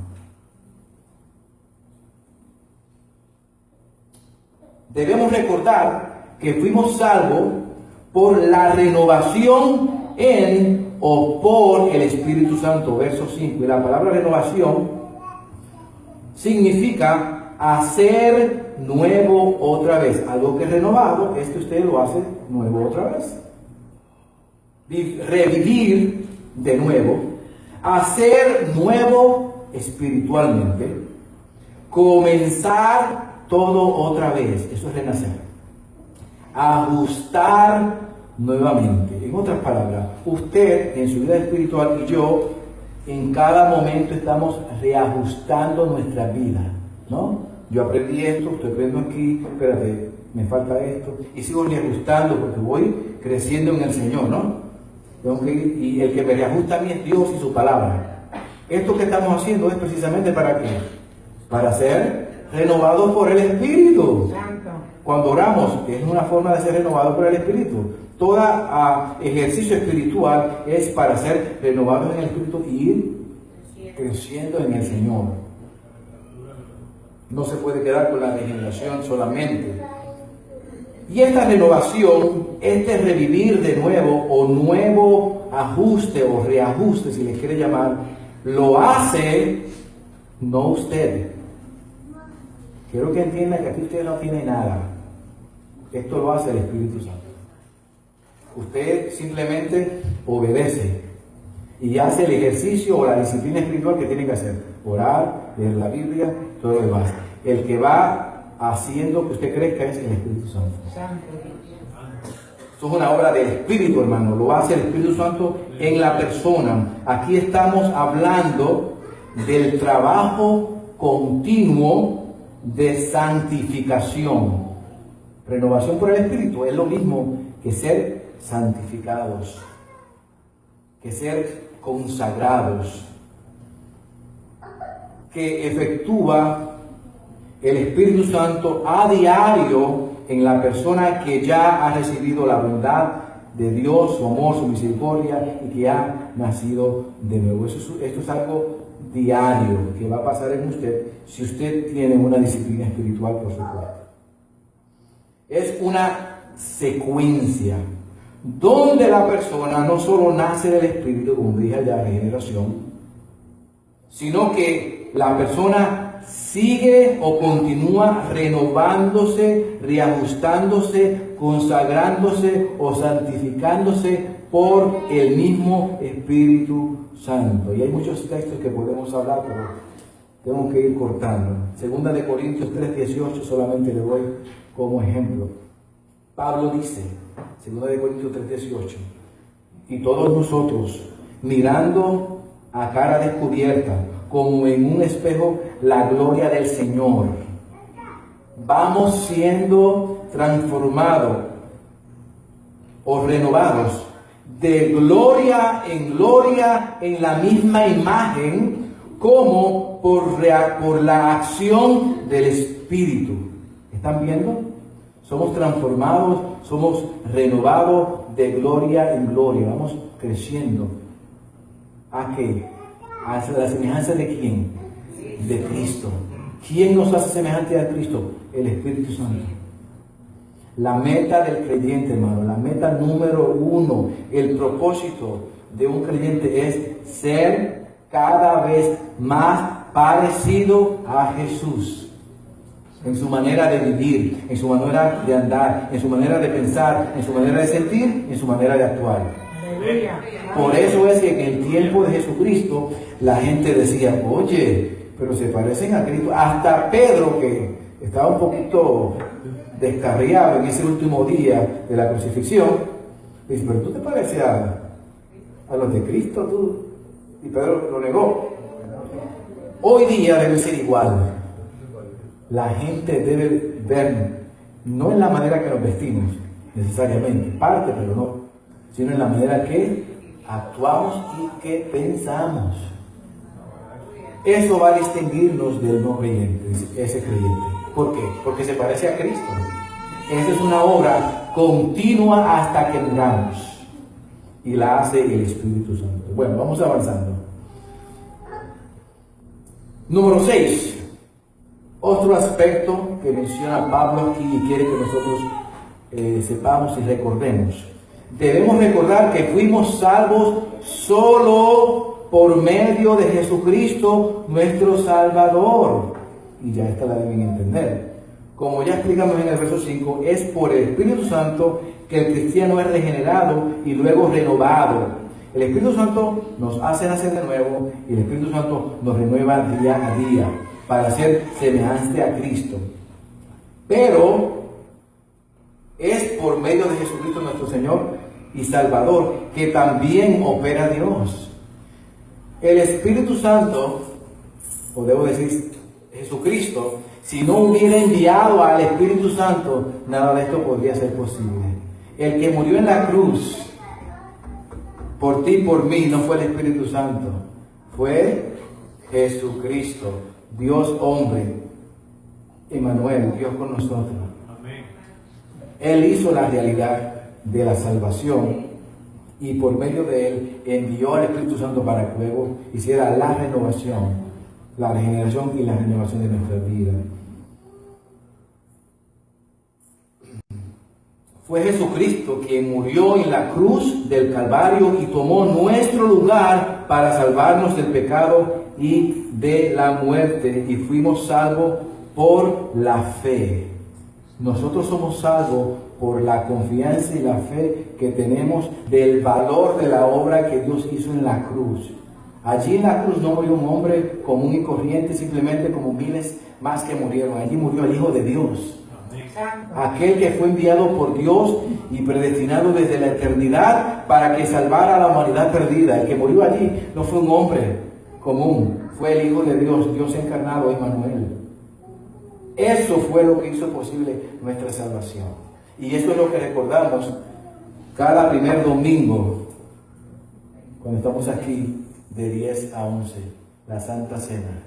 Debemos recordar que fuimos salvos por la renovación en o por el Espíritu Santo, verso 5. Y la palabra renovación significa hacer nuevo otra vez. Algo que es renovado es que usted lo hace nuevo otra vez. Revivir de nuevo, hacer nuevo espiritualmente, comenzar todo otra vez. Eso es renacer. Ajustar nuevamente. En otras palabras, usted en su vida espiritual y yo en cada momento estamos reajustando nuestra vida, ¿no? Yo aprendí esto, estoy aprendiendo aquí, espérate, me falta esto, y sigo reajustando porque voy creciendo en el Señor, ¿no? Y el que me reajusta a mí es Dios y su palabra. Esto que estamos haciendo es precisamente ¿para qué? Para ser renovados por el Espíritu. Cuando oramos es una forma de ser renovados por el Espíritu. Todo ejercicio espiritual es para ser renovados en el Espíritu y ir creciendo en el Señor. No se puede quedar con la regeneración solamente. Y esta renovación, este revivir de nuevo o nuevo ajuste o reajuste, si les quiere llamar, lo hace no usted. Quiero que entiendan que aquí usted no tiene nada. Esto lo hace el Espíritu Santo. Usted simplemente obedece y hace el ejercicio o la disciplina espiritual que tiene que hacer. Orar, leer la Biblia, todo lo demás. El que va haciendo que usted crezca es el Espíritu Santo. Eso es una obra del Espíritu, hermano. Lo hace el Espíritu Santo en la persona. Aquí estamos hablando del trabajo continuo de santificación. Renovación por el Espíritu es lo mismo que ser santificados, que ser consagrados, que efectúa el Espíritu Santo a diario en la persona que ya ha recibido la bondad de Dios, su amor, su misericordia y que ha nacido de nuevo. Esto es algo diario que va a pasar en usted si usted tiene una disciplina espiritual por su cuenta. Es una secuencia donde la persona no solo nace del Espíritu, como dije allá, regeneración, sino que la persona sigue o continúa renovándose, reajustándose, consagrándose o santificándose por el mismo Espíritu Santo. Y hay muchos textos que podemos hablar, pero tengo que ir cortando. Segunda de Corintios 3:18 solamente le doy como ejemplo. Pablo dice, 2 Corintios 3:18, y todos nosotros, mirando a cara descubierta, como en un espejo, la gloria del Señor, vamos siendo transformados o renovados de gloria en la misma imagen, como por la acción del Espíritu. ¿Están viendo? Somos transformados, somos renovados de gloria en gloria. Vamos creciendo. ¿A qué? ¿A la semejanza de quién? De Cristo. ¿Quién nos hace semejante a Cristo? El Espíritu Santo. La meta del creyente, hermano, la meta número 1, el propósito de un creyente es ser cada vez más parecido a Jesús. En su manera de vivir, en su manera de andar, en su manera de pensar, en su manera de sentir, en su manera de actuar. Por eso es que en el tiempo de Jesucristo la gente decía, oye, pero se parecen a Cristo. Hasta Pedro, que estaba un poquito descarriado en ese último día de la crucifixión, dice, pero tú te pareces a los de Cristo, tú. Y Pedro lo negó. Hoy día debe ser igual. La gente debe ver, no en la manera que nos vestimos necesariamente, parte, pero no, sino en la manera que actuamos y que pensamos. Eso va a distinguirnos del no creyente, ese creyente. ¿Por qué? Porque se parece a Cristo. Esa es una obra continua hasta que muramos, y la hace el Espíritu Santo. Bueno, vamos avanzando. Número 6. Otro aspecto que menciona Pablo aquí y quiere que nosotros sepamos y recordemos. Debemos recordar que fuimos salvos solo por medio de Jesucristo, nuestro Salvador. Y ya esta la deben entender. Como ya explicamos en el verso 5, es por el Espíritu Santo que el cristiano es regenerado y luego renovado. El Espíritu Santo nos hace nacer de nuevo y el Espíritu Santo nos renueva día a día para ser semejante a Cristo. Pero es por medio de Jesucristo nuestro Señor y Salvador que también opera Dios. El Espíritu Santo, o debo decir Jesucristo, si no hubiera enviado al Espíritu Santo, nada de esto podría ser posible. El que murió en la cruz por ti y por mí no fue el Espíritu Santo, fue Jesucristo, Dios hombre, Emmanuel, Dios con nosotros. Él hizo la realidad de la salvación y por medio de él envió al Espíritu Santo para que luego hiciera la renovación, la regeneración y la renovación de nuestra vida. Fue Jesucristo quien murió en la cruz del Calvario y tomó nuestro lugar para salvarnos del pecado y de la muerte, y fuimos salvos por la fe. Nosotros somos salvos por la confianza y la fe que tenemos del valor de la obra que Dios hizo en la cruz. Allí en la cruz no murió un hombre común y corriente, simplemente como miles más que murieron. Allí murió el Hijo de Dios, aquel que fue enviado por Dios y predestinado desde la eternidad para que salvara a la humanidad perdida. El que murió allí no fue un hombre común, fue el Hijo de Dios, Dios encarnado, Emmanuel. Eso fue lo que hizo posible nuestra salvación. Y eso es lo que recordamos cada primer domingo, cuando estamos aquí de 10 a 11, la Santa Cena.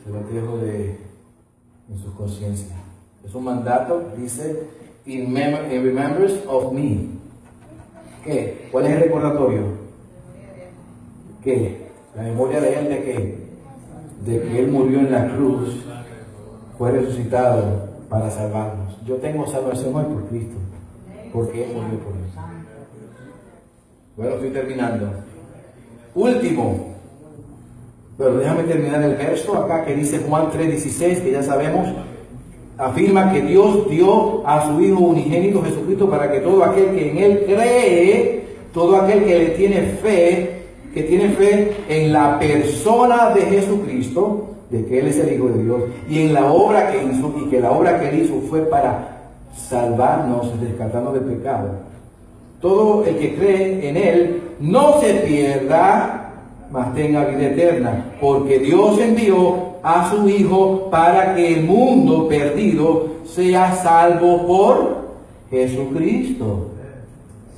Se lo dejo en su conciencia. Es un mandato, dice, in remembrance of me. ¿Qué? ¿Cuál es el recordatorio? ¿Qué? La memoria de él, ¿de qué? De que él murió en la cruz, fue resucitado para salvarnos. Yo tengo salvación hoy por Cristo, porque él murió por mí. Bueno, estoy terminando. Último, pero déjame terminar el verso acá que dice Juan 3:16, que ya sabemos. Afirma que Dios dio a su Hijo unigénito Jesucristo para que todo aquel que en Él cree, todo aquel que le tiene fe, que tiene fe en la persona de Jesucristo, de que Él es el Hijo de Dios, y en la obra que hizo, y que la obra que Él hizo fue para salvarnos, rescatarnos del pecado. Todo el que cree en Él no se pierda, mas tenga vida eterna, porque Dios envió a su Hijo para que el mundo perdido sea salvo por Jesucristo.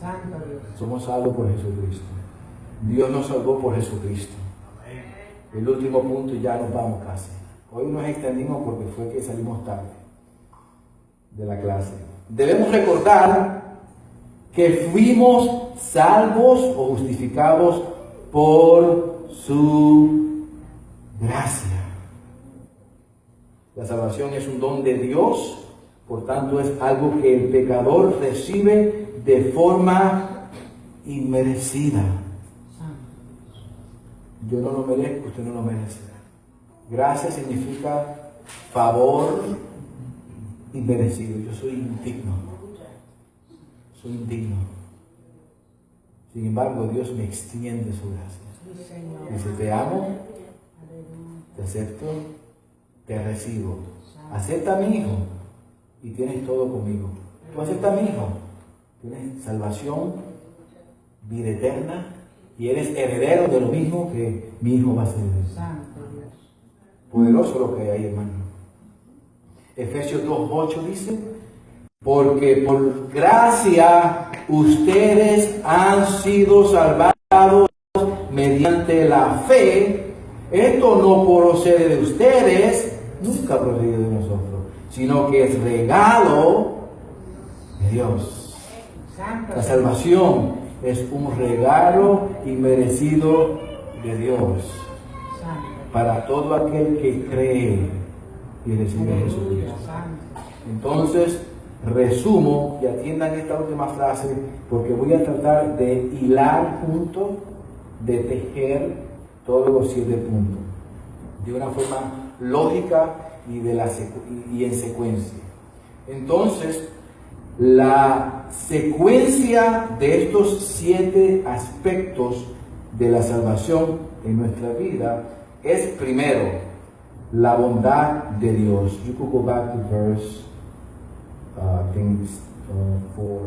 Santo Dios. Somos salvos por Jesucristo. Dios nos salvó por Jesucristo. El último punto y ya nos vamos casi. Hoy nos extendimos porque fue que salimos tarde de la clase. Debemos recordar que fuimos salvos o justificados por su gracia. La salvación es un don de Dios, por tanto es algo que el pecador recibe de forma inmerecida. Yo no lo merezco, usted no lo merece. Gracia significa favor inmerecido. Yo soy indigno. Soy indigno. Sin embargo, Dios me extiende su gracia. Dice, te amo, te acepto, te recibo. Acepta a mi hijo y tienes todo conmigo. Tú aceptas a mi hijo, tienes salvación, vida eterna y eres heredero de lo mismo que mi hijo va a ser. Santo Dios. Poderoso lo que hay ahí, hermano. Efesios 2:8 dice, porque por gracia ustedes han sido salvados mediante la fe. Esto no procede de ustedes, nunca procede de nosotros, sino que es regalo de Dios. Santo La salvación es un regalo inmerecido de Dios Santo. para todo aquel que cree y recibe a Jesucristo. Santo. Entonces, resumo y atiendan esta última frase porque voy a tratar de hilar juntos, de tejer todos los 7 puntos de una forma lógica y en secuencia. Entonces, la secuencia de estos 7 aspectos de la salvación en nuestra vida es primero la bondad de Dios. You could go back to verse 4.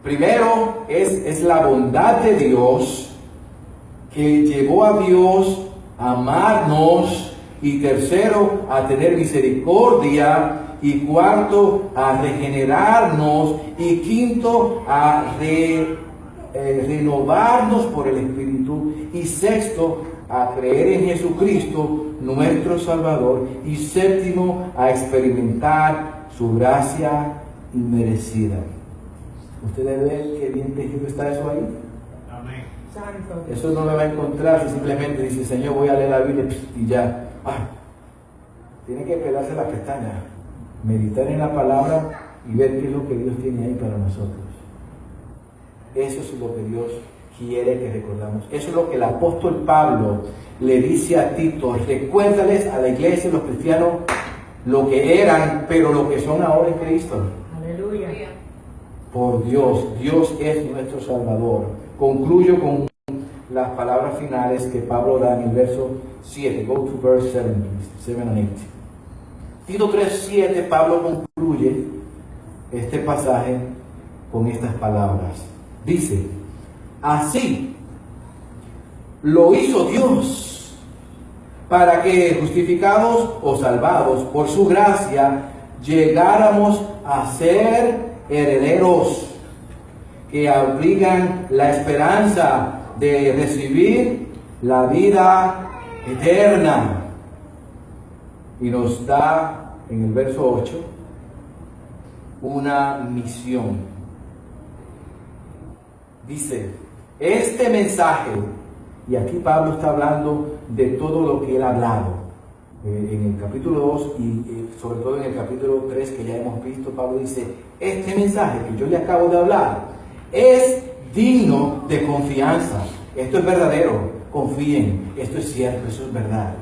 Primero es la bondad de Dios que llevó a Dios a amarnos, y tercero a tener misericordia, y cuarto a regenerarnos, y quinto a renovarnos por el Espíritu, y sexto a creer en Jesucristo nuestro Salvador, y séptimo a experimentar su gracia inmerecida. ¿Ustedes ven qué bien tejido está eso ahí? Amén. Santo. Eso no lo va a encontrar si simplemente dice, Señor, voy a leer la Biblia y ya. Tiene que pelarse las pestañas, meditar en la palabra y ver qué es lo que Dios tiene ahí para nosotros. Eso es lo que Dios quiere que recordamos. Eso es lo que el apóstol Pablo le dice a Tito. Recuérdales a la iglesia, los cristianos, lo que eran, pero lo que son ahora en Cristo. Aleluya. Por Dios, Dios es nuestro Salvador. Concluyo con las palabras finales que Pablo da en el verso 7. Go to verse 7, please. 7 and 8. Tito 3:7, Pablo concluye este pasaje con estas palabras. Dice, así lo hizo Dios para que, justificados o salvados por su gracia, llegáramos a ser herederos que abrigan la esperanza de recibir la vida eterna. Y nos da en el verso 8 una misión. Dice, este mensaje, y aquí Pablo está hablando de todo lo que él ha hablado en el capítulo 2 y sobre todo en el capítulo 3 que ya hemos visto. Pablo dice, este mensaje que yo le acabo de hablar es digno de confianza. Esto es verdadero, confíen, esto es cierto, eso es verdad.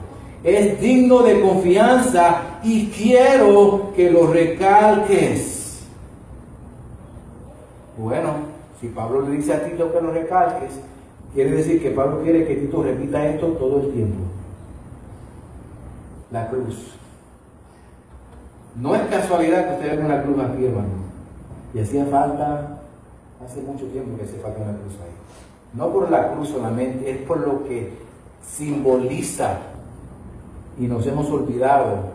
Es digno de confianza y quiero que lo recalques. Bueno, si Pablo le dice a Tito que lo recalques, quiere decir que Pablo quiere que Tito repita esto todo el tiempo. La cruz. No es casualidad que usted vea una cruz aquí, hermano. Y hacía falta, hace mucho tiempo que hace falta una cruz ahí. No por la cruz solamente, es por lo que simboliza. Y nos hemos olvidado.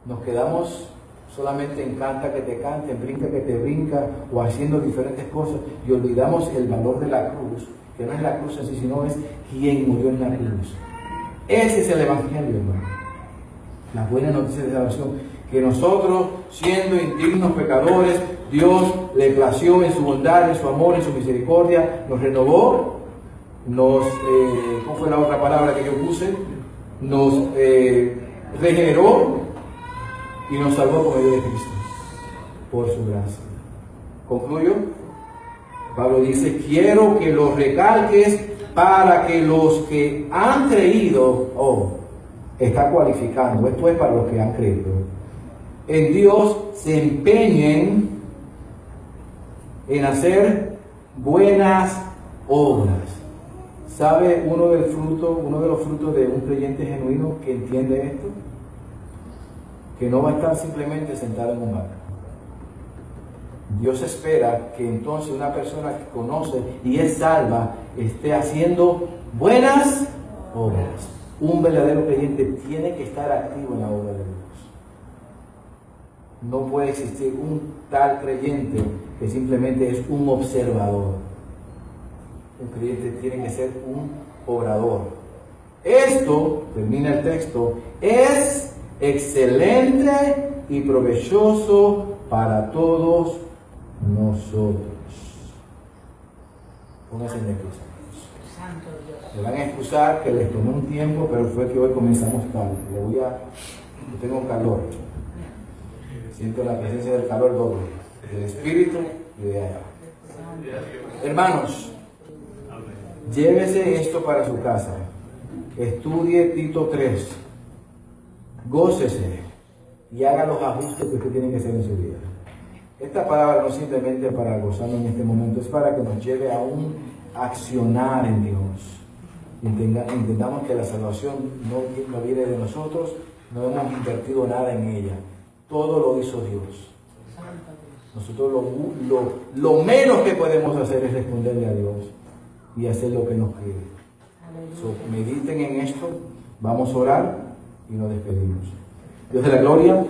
Nos quedamos solamente en canta que te cante, en brinca que te brinca, o haciendo diferentes cosas, y olvidamos el valor de la cruz, que no es la cruz así, sino es quien murió en la cruz. Ese es el Evangelio, hermano. La buena noticia de salvación, que nosotros, siendo indignos pecadores, Dios le plació en su bondad, en su amor, en su misericordia, nos renovó, ¿cómo fue la otra palabra que yo puse? Nos regeneró y nos salvó por medio de Cristo, por su gracia. Concluyo. Pablo dice, quiero que lo recalques para que los que han creído, está cualificando, esto es para los que han creído, en Dios se empeñen en hacer buenas obras. ¿Sabe uno de los frutos de un creyente genuino que entiende esto? Que no va a estar simplemente sentado en un banco. Dios espera que entonces una persona que conoce y es salva esté haciendo buenas obras. Un verdadero creyente tiene que estar activo en la obra de Dios. No puede existir un tal creyente que simplemente es un observador. Un creyente tiene que ser un obrador. Esto, termina el texto, es excelente y provechoso para todos nosotros. Pónganse de pie. Santo Dios. Me van a excusar que les tomé un tiempo, pero fue que hoy comenzamos tarde. Yo tengo calor. Siento la presencia del calor doble, del espíritu y de allá. Hermanos, llévese esto para su casa. Estudie Tito 3. Gócese y haga los ajustes que usted tiene que hacer en su vida. Esta palabra no es simplemente para gozarnos en este momento, es para que nos lleve a un accionar en Dios. Entendamos que la salvación no viene de nosotros, no hemos invertido nada en ella. Todo lo hizo Dios. Nosotros lo menos que podemos hacer es responderle a Dios y hacer lo que nos pide. Mediten en esto, vamos a orar y nos despedimos. Dios de la gloria,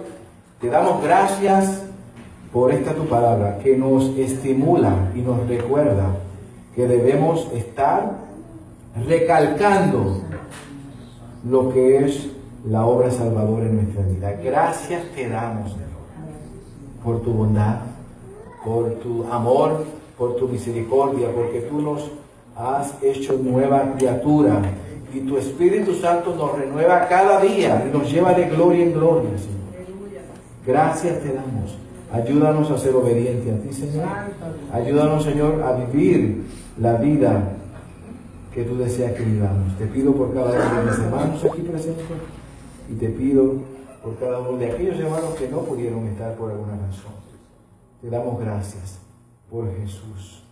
te damos gracias por esta tu palabra que nos estimula y nos recuerda que debemos estar recalcando lo que es la obra salvadora en nuestra vida. Gracias te damos, Señor, por tu bondad, por tu amor, por tu misericordia, porque tú nos has hecho nueva criatura y tu Espíritu Santo nos renueva cada día y nos lleva de gloria en gloria, Señor. Gracias te damos. Ayúdanos a ser obedientes a ti, Señor. Ayúdanos, Señor, a vivir la vida que tú deseas que vivamos. Te pido por cada uno de mis hermanos aquí presentes y te pido por cada uno de aquellos hermanos que no pudieron estar por alguna razón. Te damos gracias por Jesús.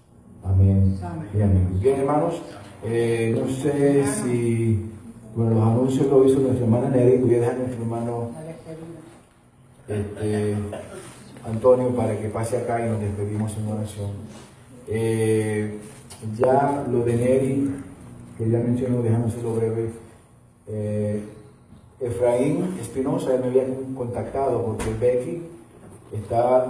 Amén y amén. Bien, hermanos, no sé si los anuncios lo hizo nuestra hermana Nery. Voy a dejar a nuestro hermano Antonio para que pase acá y nos despedimos en oración. Ya lo de Nery, que ya mencionó, déjame hacerlo breve. Efraín Espinosa, él me había contactado porque Becky está